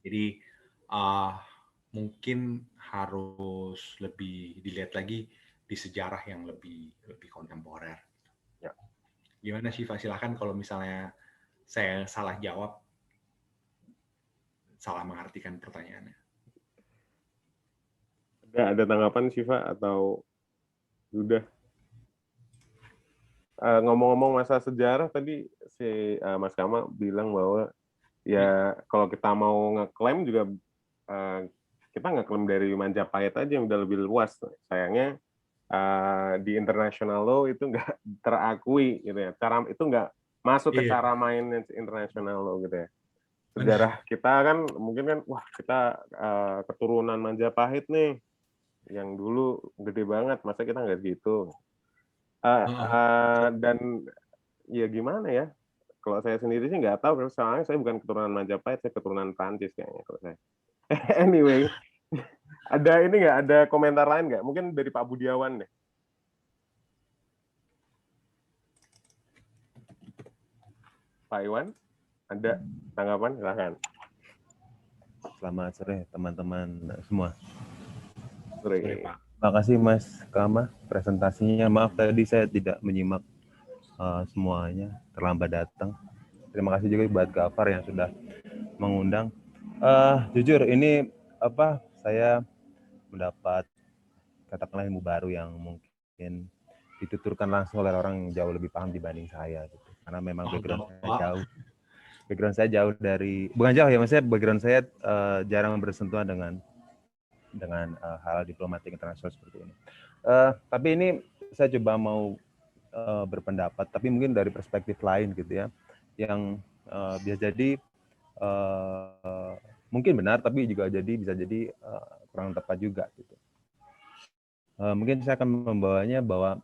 Jadi mungkin harus lebih dilihat lagi di sejarah yang lebih kontemporer. Ya. Gimana Shiva? Silakan kalau misalnya saya salah jawab, salah mengartikan pertanyaannya. Ada tanggapan Shiva atau sudah? Ngomong-ngomong masa sejarah tadi si Mas Kama bilang bahwa ya kalau kita mau ngeklaim juga kita ngeklaim dari Majapahit aja yang udah lebih luas. Sayangnya di international law itu nggak terakui gitu ya. Cara itu nggak masuk ke cara main international law gitu ya. Sejarah kita kan mungkin kan wah kita keturunan Majapahit nih. Yang dulu gede banget, masa kita nggak gitu. Dan ya gimana ya, kalau saya sendiri sih nggak tahu, soalnya saya bukan keturunan Majapahit, saya keturunan Prancis kayaknya kalau saya. Anyway, ada ini nggak, ada komentar lain nggak? Mungkin dari Pak Budiawan deh. Pak Iwan, ada tanggapan? Silahkan. Selamat sore teman-teman semua. Terima kasih Mas Kama presentasinya. Maaf tadi saya tidak menyimak semuanya, terlambat datang. Terima kasih juga buat Gafar yang sudah mengundang. Jujur ini saya mendapat katakanlah ilmu baru yang mungkin dituturkan langsung oleh orang yang jauh lebih paham dibanding saya gitu. Karena memang background saya jauh dari, bukan jauh ya, maksudnya background saya jarang bersentuhan dengan hal diplomatik internasional seperti ini. Tapi ini saya coba mau berpendapat, tapi mungkin dari perspektif lain gitu ya, yang bisa jadi mungkin benar, tapi juga bisa jadi kurang tepat juga gitu. Mungkin saya akan membawanya bahwa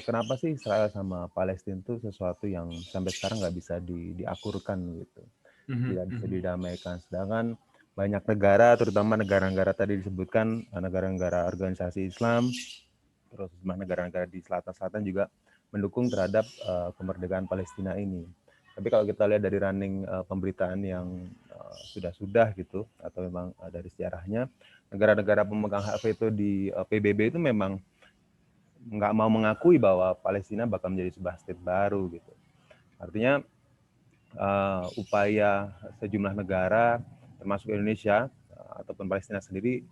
kenapa sih Israel sama Palestina itu sesuatu yang sampai sekarang nggak bisa diakurkan gitu, tidak bisa didamaikan. Sedangkan banyak negara, terutama negara-negara tadi disebutkan, negara-negara organisasi Islam, terus negara-negara di selatan-selatan juga mendukung terhadap kemerdekaan Palestina ini. Tapi kalau kita lihat dari running pemberitaan yang sudah gitu, atau memang dari sejarahnya, negara-negara pemegang hak veto di PBB itu memang nggak mau mengakui bahwa Palestina bakal menjadi sebuah state baru gitu. Artinya upaya sejumlah negara, termasuk Indonesia ataupun Palestina sendiri,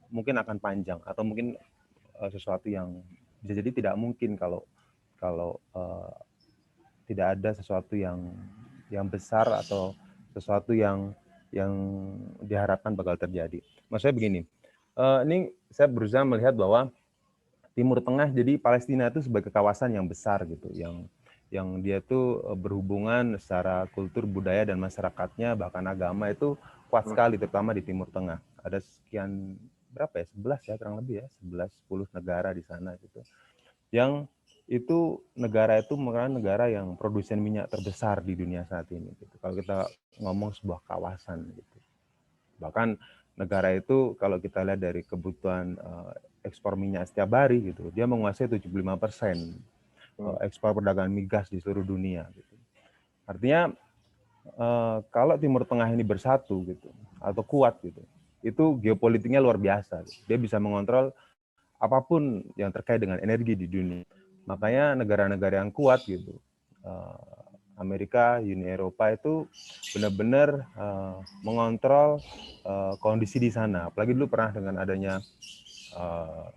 mungkin akan panjang atau mungkin sesuatu yang bisa jadi tidak mungkin kalau tidak ada sesuatu yang besar atau sesuatu yang diharapkan bakal terjadi. Maksudnya begini, ini saya berusaha melihat bahwa Timur Tengah, jadi Palestina itu sebagai kawasan yang besar gitu, yang dia itu berhubungan secara kultur, budaya, dan masyarakatnya, bahkan agama itu kuat sekali, terutama di Timur Tengah. Ada sekian, berapa ya, 11 ya, kurang lebih ya, 11-10 negara di sana gitu. Yang itu negara itu merupakan negara yang produsen minyak terbesar di dunia saat ini gitu. Kalau kita ngomong sebuah kawasan gitu. Bahkan negara itu kalau kita lihat dari kebutuhan ekspor minyak setiap hari gitu, dia menguasai 75% ekspor perdagangan migas di seluruh dunia gitu. Artinya kalau Timur Tengah ini bersatu gitu atau kuat gitu, itu geopolitiknya luar biasa. Gitu. Dia bisa mengontrol apapun yang terkait dengan energi di dunia. Makanya negara-negara yang kuat gitu, Amerika, Uni Eropa itu benar-benar mengontrol kondisi di sana. Apalagi dulu pernah dengan adanya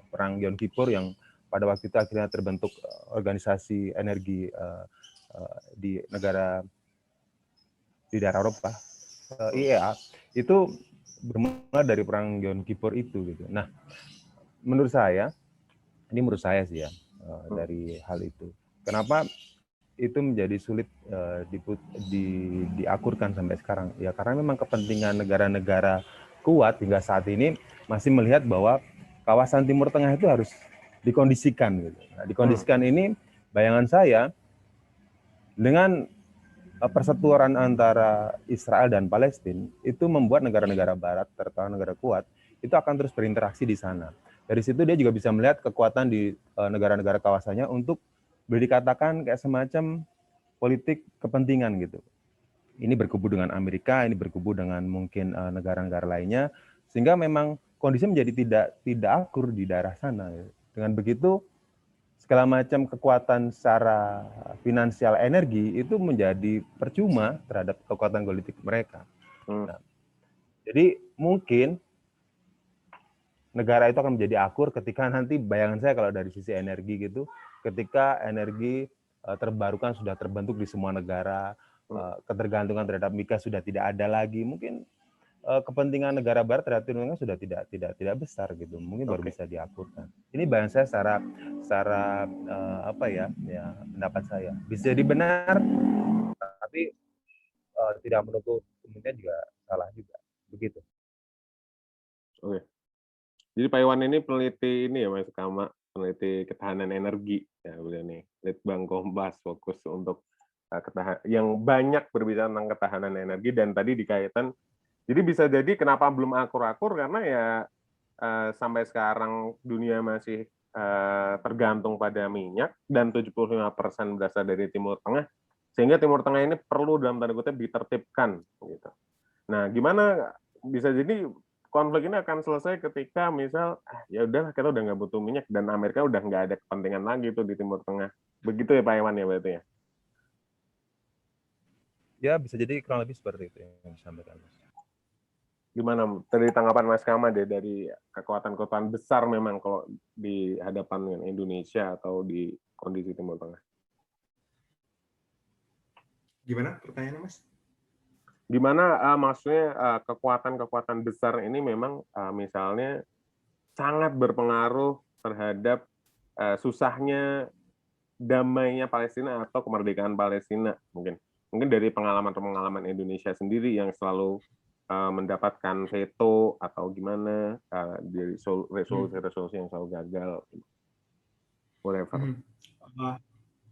perang Yom Kippur yang pada waktu itu akhirnya terbentuk organisasi energi di negara di daerah Eropa, IEA, itu bermula dari perang Yom Kippur itu gitu. Nah, menurut saya sih ya, dari hal itu. Kenapa itu menjadi sulit diakurkan sampai sekarang? Ya karena memang kepentingan negara-negara kuat hingga saat ini masih melihat bahwa kawasan Timur Tengah itu harus dikondisikan gitu. Nah, dikondisikan ini bayangan saya dengan persetujuan antara Israel dan Palestina itu membuat negara-negara barat, terutama negara kuat, itu akan terus berinteraksi di sana. Dari situ dia juga bisa melihat kekuatan di negara-negara kawasannya untuk boleh dikatakan kayak semacam politik kepentingan gitu. Ini berkubu dengan Amerika, ini berkubu dengan mungkin negara-negara lainnya, sehingga memang kondisi menjadi tidak akur di daerah sana. Dengan begitu, segala macam kekuatan secara finansial energi itu menjadi percuma terhadap kekuatan politik mereka. Nah, jadi mungkin negara itu akan menjadi akur ketika nanti, bayangan saya kalau dari sisi energi gitu, ketika energi terbarukan sudah terbentuk di semua negara, ketergantungan terhadap migas sudah tidak ada lagi, mungkin kepentingan negara barat terhadap Timur Tengah sudah tidak besar gitu, mungkin baru bisa diakurkan. Ini bayangan saya secara apa ya pendapat saya bisa jadi benar, tapi tidak menutup kemungkinan juga salah juga, begitu. Oke. Jadi Pak Iwan ini peneliti ini ya Mas Kama, peneliti ketahanan energi ya beliau nih, Litbang Kompas, fokus untuk yang banyak berbicara tentang ketahanan energi. Dan tadi dikaitkan, jadi bisa jadi kenapa belum akur-akur karena ya sampai sekarang dunia masih tergantung pada minyak dan 75% berasal dari Timur Tengah, sehingga Timur Tengah ini perlu dalam tanda kutip ditertibkan gitu. Nah, gimana bisa jadi konflik ini akan selesai ketika misal ya udah kita udah nggak butuh minyak dan Amerika udah nggak ada kepentingan lagi tuh di Timur Tengah. Begitu ya Pak Iwan ya berarti ya? Ya bisa jadi kurang lebih seperti itu yang disampaikan. Gimana dari tanggapan Mas Kama deh, dari kekuatan-kekuatan besar memang kalau di hadapan dengan Indonesia atau di kondisi Timur Tengah? Gimana pertanyaannya Mas? Gimana maksudnya kekuatan-kekuatan besar ini memang misalnya sangat berpengaruh terhadap susahnya damainya Palestina atau kemerdekaan Palestina, mungkin dari pengalaman Indonesia sendiri yang selalu mendapatkan veto atau gimana dari resolusi yang selalu gagal, whatever.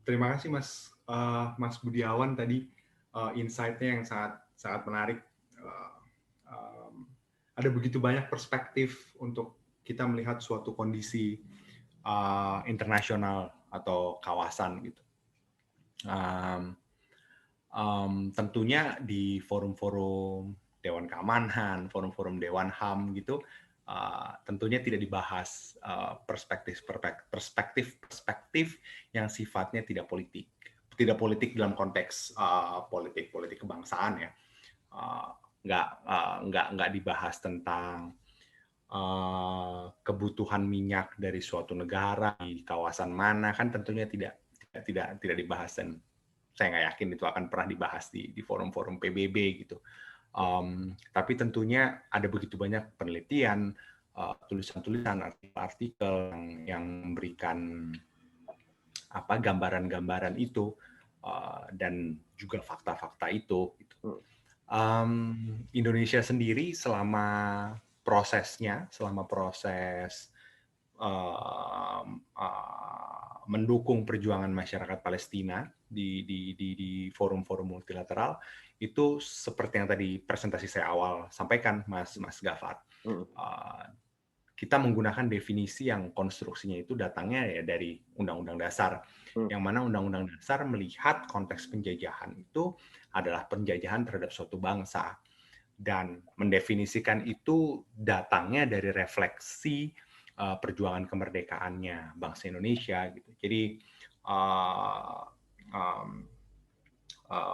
Terima kasih Mas Budiawan tadi, insight-nya yang sangat menarik. Ada begitu banyak perspektif untuk kita melihat suatu kondisi internasional atau kawasan gitu. Tentunya di forum-forum Dewan Keamanan, forum-forum Dewan HAM gitu, tentunya tidak dibahas perspektif yang sifatnya tidak politik dalam konteks politik kebangsaan ya, nggak dibahas tentang kebutuhan minyak dari suatu negara di kawasan mana, kan tentunya tidak dibahas, dan saya nggak yakin itu akan pernah dibahas di forum-forum PBB gitu. Tapi tentunya ada begitu banyak penelitian, tulisan-tulisan, artikel yang memberikan gambaran-gambaran itu dan juga fakta-fakta itu. Gitu. Indonesia sendiri selama proses mendukung perjuangan masyarakat Palestina di forum-forum multilateral itu seperti yang tadi presentasi saya awal sampaikan, Mas Gafar. Kita menggunakan definisi yang konstruksinya itu datangnya ya dari Undang-Undang Dasar, yang mana Undang-Undang Dasar melihat konteks penjajahan itu adalah penjajahan terhadap suatu bangsa, dan mendefinisikan itu datangnya dari refleksi perjuangan kemerdekaannya bangsa Indonesia gitu. Jadi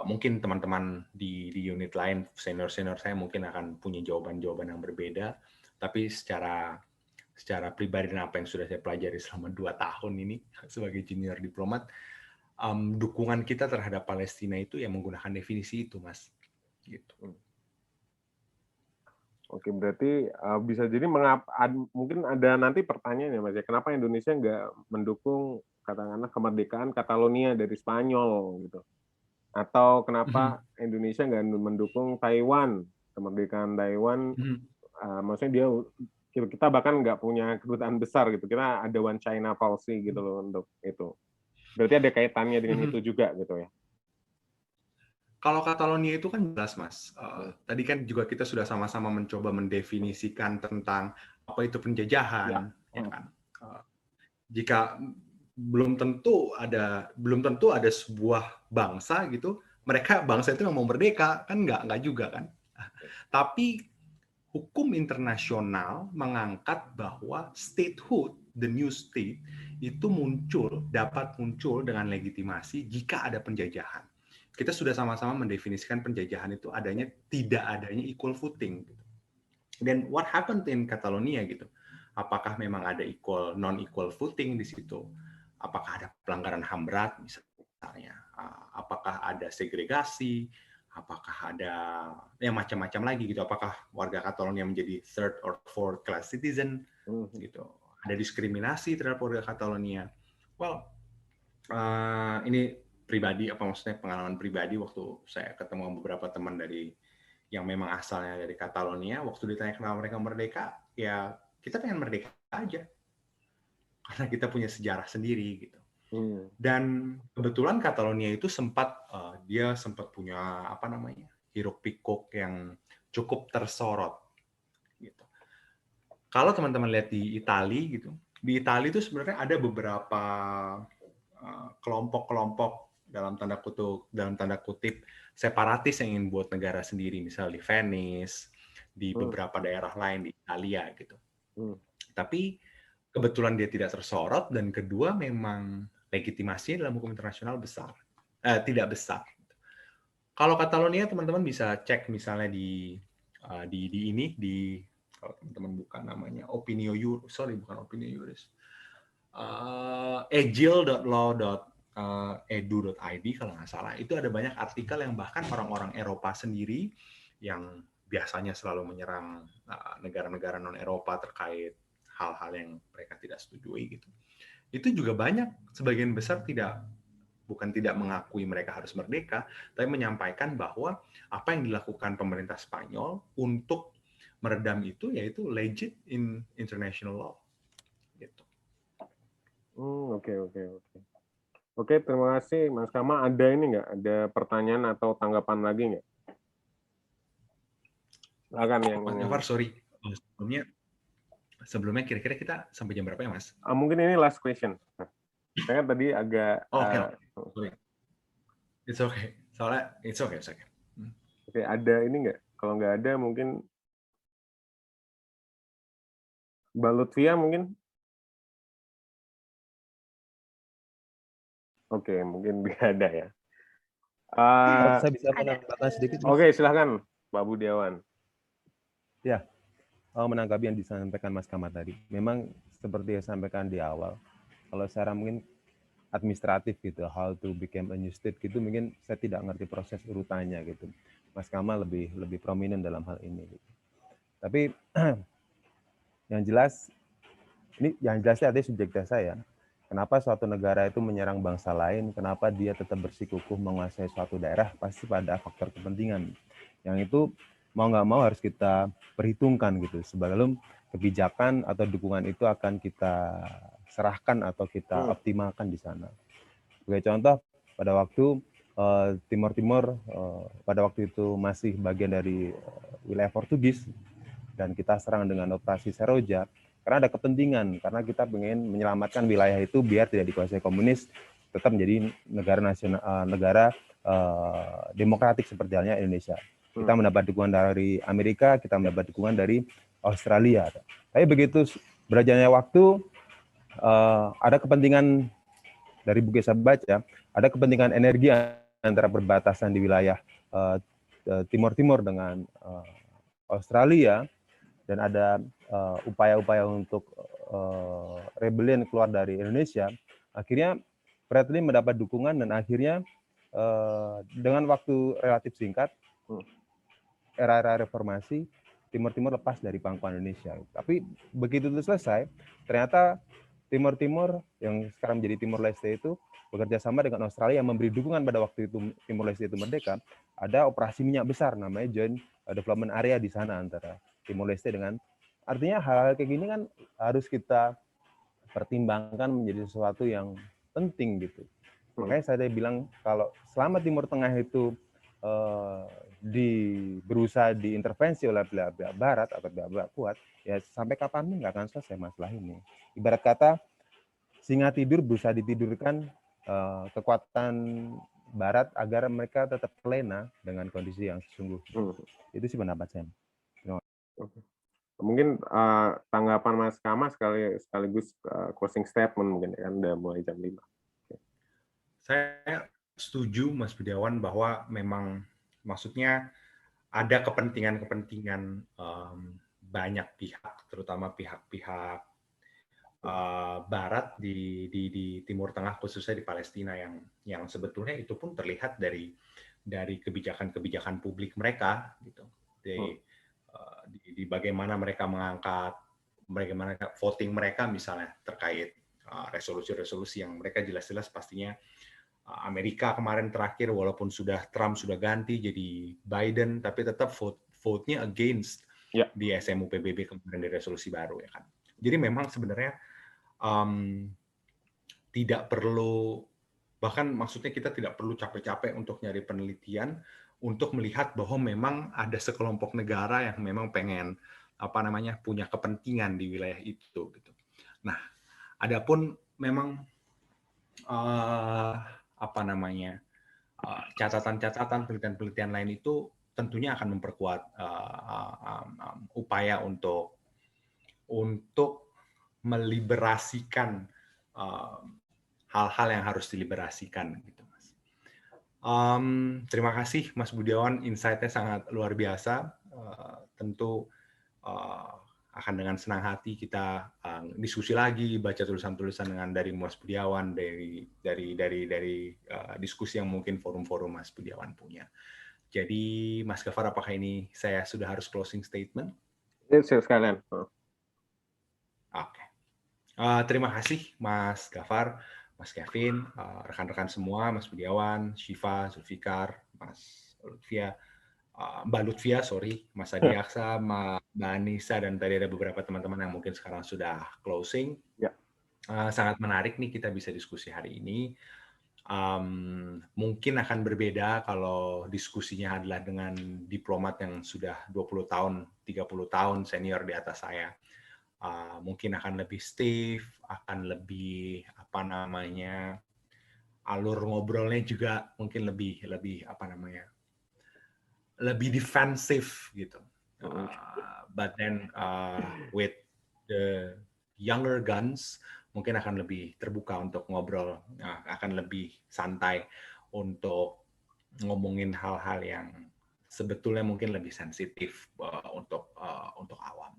mungkin teman-teman di unit lain, senior saya mungkin akan punya jawaban-jawaban yang berbeda, tapi secara pribadi dan apa yang sudah saya pelajari selama 2 tahun ini sebagai junior diplomat, dukungan kita terhadap Palestina itu ya menggunakan definisi itu, Mas. Gitu. Oke, berarti bisa jadi mungkin ada nanti pertanyaan ya Mas ya, kenapa Indonesia nggak mendukung katakanlah kemerdekaan Catalonia dari Spanyol gitu, atau kenapa Indonesia nggak mendukung Taiwan, kemerdekaan Taiwan, maksudnya kita bahkan nggak punya kedutaan besar gitu, kita ada One China policy gitu loh untuk itu, berarti ada kaitannya dengan itu juga gitu ya. Kalau Catalonia itu kan jelas, Mas. Tadi kan juga kita sudah sama-sama mencoba mendefinisikan tentang apa itu penjajahan, ya kan? Jika belum tentu ada sebuah bangsa gitu, bangsa itu yang mau merdeka, kan nggak juga kan? Tapi hukum internasional mengangkat bahwa statehood, the new state, itu dapat muncul dengan legitimasi jika ada penjajahan. Kita sudah sama-sama mendefinisikan penjajahan itu tidak adanya equal footing. Dan what happened in Catalonia gitu? Apakah memang ada non-equal footing di situ? Apakah ada pelanggaran HAM berat misalnya? Apakah ada segregasi? Apakah ada macam-macam lagi gitu? Apakah warga Catalonia menjadi third or fourth class citizen gitu? Ada diskriminasi terhadap warga Catalonia? Well, ini pengalaman pribadi waktu saya ketemu beberapa teman yang memang asalnya dari Catalonia, waktu ditanya kenapa mereka merdeka, ya kita pengen merdeka aja karena kita punya sejarah sendiri gitu. Dan kebetulan Catalonia itu sempat punya hiruk pikuk yang cukup tersorot gitu. Kalau teman-teman lihat di Italia gitu, di Italia itu sebenarnya ada beberapa kelompok-kelompok dalam tanda kutip separatis yang ingin buat negara sendiri, misalnya di Venice, di beberapa daerah lain di Italia gitu. Tapi kebetulan dia tidak tersorot, dan kedua memang legitimasinya dalam hukum internasional tidak besar. Kalau Catalonia teman-teman bisa cek misalnya di kalau teman-teman buka namanya Opinio Juris, egil.law.edu.id kalau nggak salah, itu ada banyak artikel yang bahkan orang-orang Eropa sendiri yang biasanya selalu menyerang negara-negara non-Eropa terkait hal-hal yang mereka tidak setujui gitu. Itu juga sebagian besar tidak bukan tidak mengakui mereka harus merdeka, tapi menyampaikan bahwa apa yang dilakukan pemerintah Spanyol untuk meredam itu yaitu legit in international law. Gitu. Oke. Oke, terima kasih Mas Kama. Ada ini nggak? Ada pertanyaan atau tanggapan lagi nggak? Silakan yang Mas Gafar, sorry. Sebelumnya kira-kira kita sampai jam berapa ya, Mas? Mungkin ini last question. Saya tadi agak... Sorry. It's okay. Soalnya, it's okay. Oke, ada ini nggak? Kalau nggak ada, mungkin Mbak Lutfia mungkin? Oke, mungkin nggak ada ya. Saya bisa menambahkan sedikit, Mas? Oke, silahkan Pak Budiawan. Ya, menanggapi yang disampaikan Mas Kama tadi. Memang seperti yang disampaikan di awal, kalau secara mungkin administratif gitu, how to become a new state gitu, mungkin saya tidak ngerti proses urutannya gitu. Mas Kama lebih prominent dalam hal ini. Gitu. Tapi yang jelas artinya subjektivitas saya. Kenapa suatu negara itu menyerang bangsa lain? Kenapa dia tetap bersikukuh menguasai suatu daerah? Pasti pada faktor kepentingan. Yang itu mau nggak mau harus kita perhitungkan gitu. Sebelum kebijakan atau dukungan itu akan kita serahkan atau kita optimalkan di sana. Sebagai contoh, pada waktu Timor pada waktu itu masih bagian dari wilayah Portugis dan kita serang dengan operasi Seroja. Karena ada kepentingan, karena kita ingin menyelamatkan wilayah itu biar tidak dikuasai komunis, tetap menjadi negara nasional, negara demokratik seperti halnya Indonesia. Kita mendapat dukungan dari Amerika, kita mendapat dukungan dari Australia. Tapi begitu berjalannya waktu, ada kepentingan dari buku saya baca, ada kepentingan energi antara perbatasan di wilayah Timor dengan Australia, dan ada upaya-upaya untuk rebellion keluar dari Indonesia, akhirnya Bradley mendapat dukungan dan akhirnya dengan waktu relatif singkat, era-era reformasi, Timor lepas dari pangkuan Indonesia. Tapi begitu itu selesai, ternyata Timor yang sekarang menjadi Timor Leste itu bekerja sama dengan Australia yang memberi dukungan pada waktu itu Timor Leste itu merdeka. Ada operasi minyak besar namanya Joint Development Area di sana antara Timor Leste dengan, artinya hal-hal kayak gini kan harus kita pertimbangkan menjadi sesuatu yang penting gitu. Makanya saya bilang kalau selama Timur Tengah itu berusaha diintervensi oleh pihak Barat atau pihak kuat, ya sampai kapanpun nggak akan selesai masalah ini. Ibarat kata singa tidur berusaha ditidurkan kekuatan Barat agar mereka tetap terlena dengan kondisi yang sesungguhnya. Itu sih pendapat saya. Mungkin tanggapan Mas Kama sekaligus closing statement mungkin kan udah mulai jam 5. Saya setuju Mas Budiawan bahwa memang maksudnya ada kepentingan banyak pihak, terutama pihak-pihak Barat di Timur Tengah, khususnya di Palestina yang sebetulnya itu pun terlihat dari kebijakan-kebijakan publik mereka gitu. Di bagaimana mereka mengangkat, bagaimana voting mereka misalnya terkait resolusi-resolusi yang mereka jelas-jelas pastinya Amerika kemarin terakhir walaupun Trump sudah ganti jadi Biden, tapi tetap vote-nya against di SMU PBB kemarin di resolusi baru ya kan. Jadi memang sebenarnya tidak perlu, bahkan maksudnya kita tidak perlu capek-capek untuk nyari penelitian untuk melihat bahwa memang ada sekelompok negara yang memang pengen punya kepentingan di wilayah itu gitu. Nah, adapun memang catatan-catatan penelitian-penelitian lain itu tentunya akan memperkuat upaya untuk meliberasikan hal-hal yang harus diliberasikan gitu. Terima kasih Mas Budiawan, insight-nya sangat luar biasa. Tentu akan dengan senang hati kita diskusi lagi, baca tulisan-tulisan dari Mas Budiawan, dari diskusi yang mungkin forum-forum Mas Budiawan punya. Jadi Mas Gafar, apakah ini saya sudah harus closing statement? Ya, sekalian. Oke. Terima kasih Mas Gafar. Mas Kevin, rekan-rekan semua, Mas Budiawan, Syifa, Zulfikar, Mas Lutfia, Mbak Lutfia, Mas Adi Aksa, Mbak Anissa, dan tadi ada beberapa teman-teman yang mungkin sekarang sudah closing. Ya. Sangat menarik nih kita bisa diskusi hari ini. Mungkin akan berbeda kalau diskusinya adalah dengan diplomat yang sudah 20 tahun, 30 tahun senior di atas saya. Mungkin akan lebih stiff, akan lebih alur ngobrolnya juga mungkin lebih lebih defensif gitu. But then with the younger guns mungkin akan lebih terbuka untuk ngobrol, akan lebih santai untuk ngomongin hal-hal yang sebetulnya mungkin lebih sensitif untuk awam.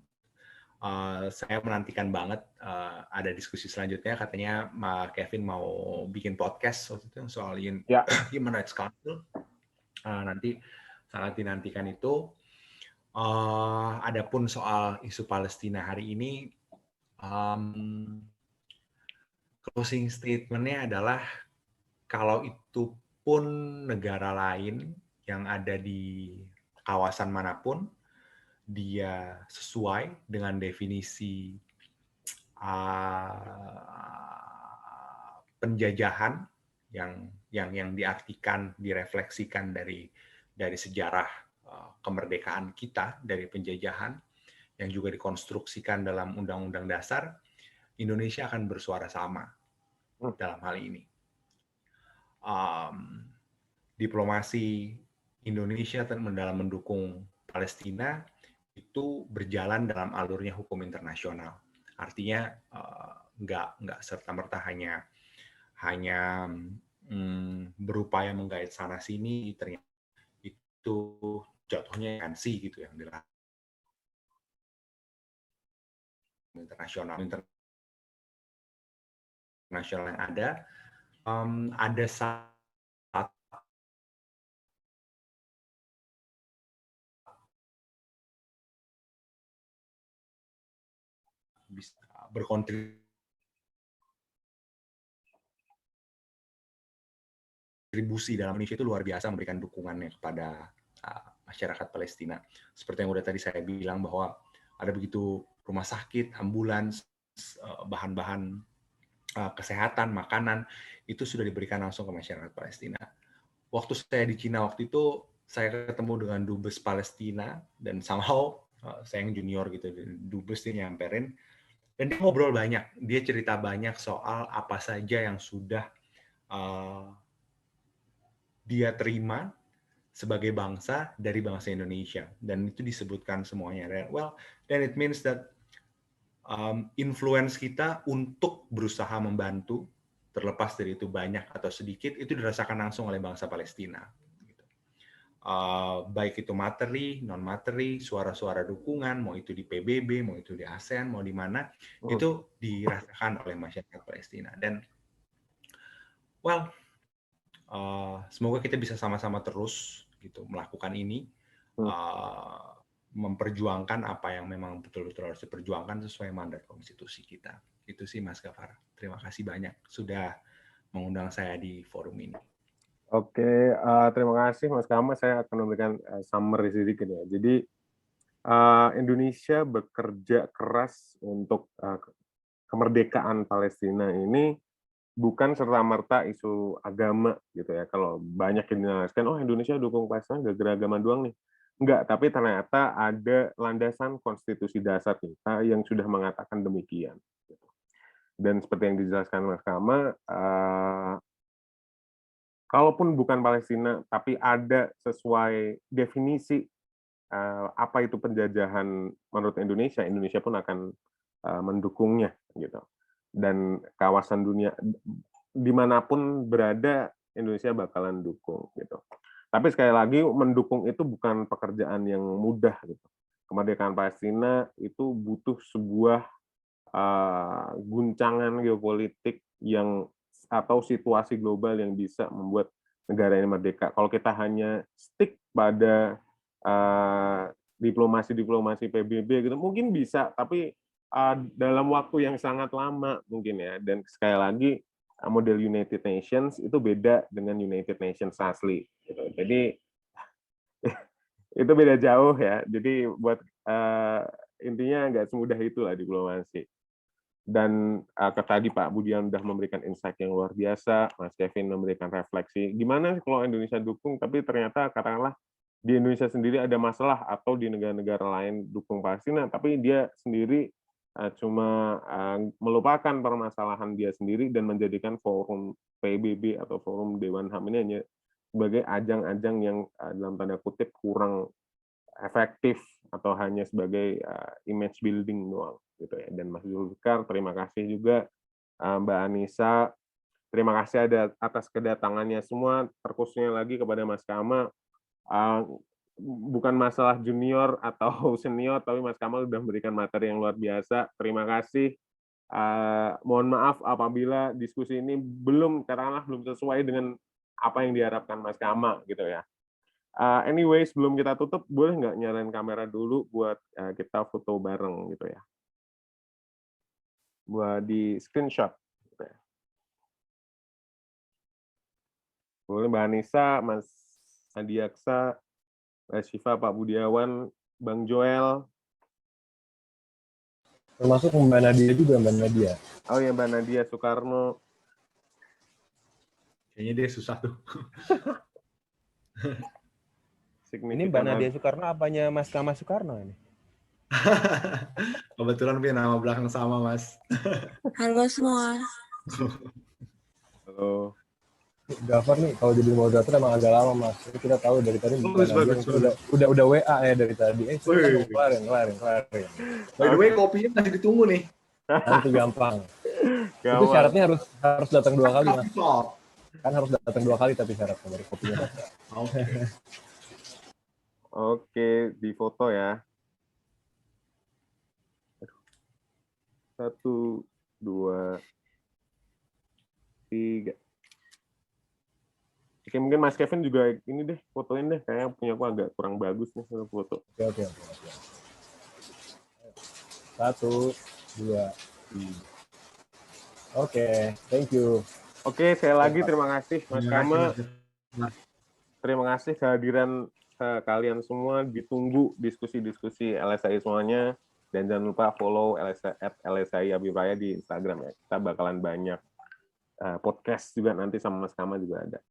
Saya menantikan banget ada diskusi selanjutnya. Katanya Kevin mau bikin podcast waktu itu soal Human Rights Council. Nanti sangat dinantikan itu. Adapun soal isu Palestina hari ini, closing statement-nya adalah kalau itu pun negara lain yang ada di kawasan manapun, dia sesuai dengan definisi penjajahan yang diartikan, direfleksikan dari sejarah kemerdekaan kita dari penjajahan yang juga dikonstruksikan dalam Undang-Undang Dasar, Indonesia akan bersuara sama dalam hal ini. Diplomasi Indonesia dalam mendukung Palestina itu berjalan dalam alurnya hukum internasional. Artinya nggak serta-merta hanya berupaya menggait sana sini, ternyata itu jatuhnya gansi gitu yang dilakukan internasional yang ada bisa berkontribusi dalam Indonesia itu luar biasa memberikan dukungannya kepada masyarakat Palestina. Seperti yang udah tadi saya bilang bahwa ada begitu rumah sakit, ambulans, bahan-bahan kesehatan, makanan, itu sudah diberikan langsung ke masyarakat Palestina. Waktu saya di Cina waktu itu, saya ketemu dengan Dubes Palestina, dan somehow, saya yang junior gitu, Dubes dia nyamperin, dan dia ngobrol banyak, dia cerita banyak soal apa saja yang sudah dia terima sebagai bangsa dari bangsa Indonesia, dan itu disebutkan semuanya. Well, then it means that influence kita untuk berusaha membantu, terlepas dari itu banyak atau sedikit, itu dirasakan langsung oleh bangsa Palestina. Baik itu materi, non-materi, suara-suara dukungan, mau itu di PBB, mau itu di ASEAN, mau di mana, itu dirasakan oleh masyarakat Palestina. Dan, well, semoga kita bisa sama-sama terus gitu melakukan ini, memperjuangkan apa yang memang betul-betul harus diperjuangkan sesuai mandat konstitusi kita. Itu sih Mas Gafar. Terima kasih banyak sudah mengundang saya di forum ini. Oke, terima kasih Mas Kama. Saya akan memberikan summary sedikit ya. Jadi Indonesia bekerja keras untuk kemerdekaan Palestina ini bukan serta-merta isu agama gitu ya. Kalau banyak yang dinarasikan, oh Indonesia dukung Palestina gara-gara agama doang nih. Enggak, tapi ternyata ada landasan konstitusi dasar kita yang sudah mengatakan demikian. Dan seperti yang dijelaskan Mas Kama, kalaupun bukan Palestina, tapi ada sesuai definisi apa itu penjajahan menurut Indonesia, Indonesia pun akan mendukungnya gitu. Dan kawasan dunia dimanapun berada, Indonesia bakalan dukung gitu. Tapi sekali lagi mendukung itu bukan pekerjaan yang mudah gitu. Kemerdekaan Palestina itu butuh sebuah guncangan geopolitik yang atau situasi global yang bisa membuat negara ini merdeka. Kalau kita hanya stick pada diplomasi PBB gitu, mungkin bisa, tapi dalam waktu yang sangat lama mungkin ya. Dan sekali lagi model United Nations itu beda dengan United Nations asli. Gitu. Jadi itu beda jauh ya. Jadi buat intinya nggak semudah itulah diplomasi. Dan tadi Pak Budian sudah memberikan insight yang luar biasa, Mas Kevin memberikan refleksi. Gimana kalau Indonesia dukung, tapi ternyata katakanlah di Indonesia sendiri ada masalah atau di negara-negara lain dukung Palestina, tapi dia sendiri cuma melupakan permasalahan dia sendiri dan menjadikan forum PBB atau forum Dewan HAM ini hanya sebagai ajang-ajang yang dalam tanda kutip kurang efektif atau hanya sebagai image building doang gitu ya. Dan Mas Zulfikar, terima kasih juga Mbak Anissa, terima kasih atas kedatangannya semua, terkhususnya lagi kepada Mas Kamal. Bukan masalah junior atau senior, tapi Mas Kamal sudah memberikan materi yang luar biasa. Terima kasih. Mohon maaf apabila diskusi ini belum sesuai dengan apa yang diharapkan Mas Kamal gitu ya. Anyway, sebelum kita tutup, boleh nggak nyalain kamera dulu buat kita foto bareng gitu ya. Buat di screenshot. Gitu ya. Boleh Mbak Anissa, Mas Adiaksa, Mbak Syifa, Pak Budiawan, Bang Joel. Termasuk Mbak Nadia juga, Mbak Nadia. Oh ya, Mbak Nadia Soekarno. Kayaknya dia susah tuh. Ini Mbak Nadia Soekarno apanya Mas Kama Soekarno ini? Kebetulan punya nama belakang sama, Mas. Halo semua. Halo. Gafar nih kalau jadi moderator emang agak lama Mas. Jadi kita tahu dari tadi udah WA ya dari tadi. Kelarin. By the way, kopinya masih ditunggu nih. Nanti gampang. Itu syaratnya harus datang 2 kali Mas. Kan harus datang 2 kali tapi syaratnya dari kopinya. Oke, di foto ya. 1, 2, 3. Oke, mungkin Mas Kevin juga ini deh, fotoin deh. Kayaknya punya aku agak kurang bagus nih foto. Oke. 1, 2, 3. Oke, thank you. Oke, sekali lagi terima kasih Mas Kama. Terima kasih kehadiran kalian semua. Ditunggu diskusi-diskusi LSI semuanya. Dan jangan lupa follow LSI Abipraya di Instagram ya. Kita bakalan banyak podcast juga nanti sama Mas Kama juga ada.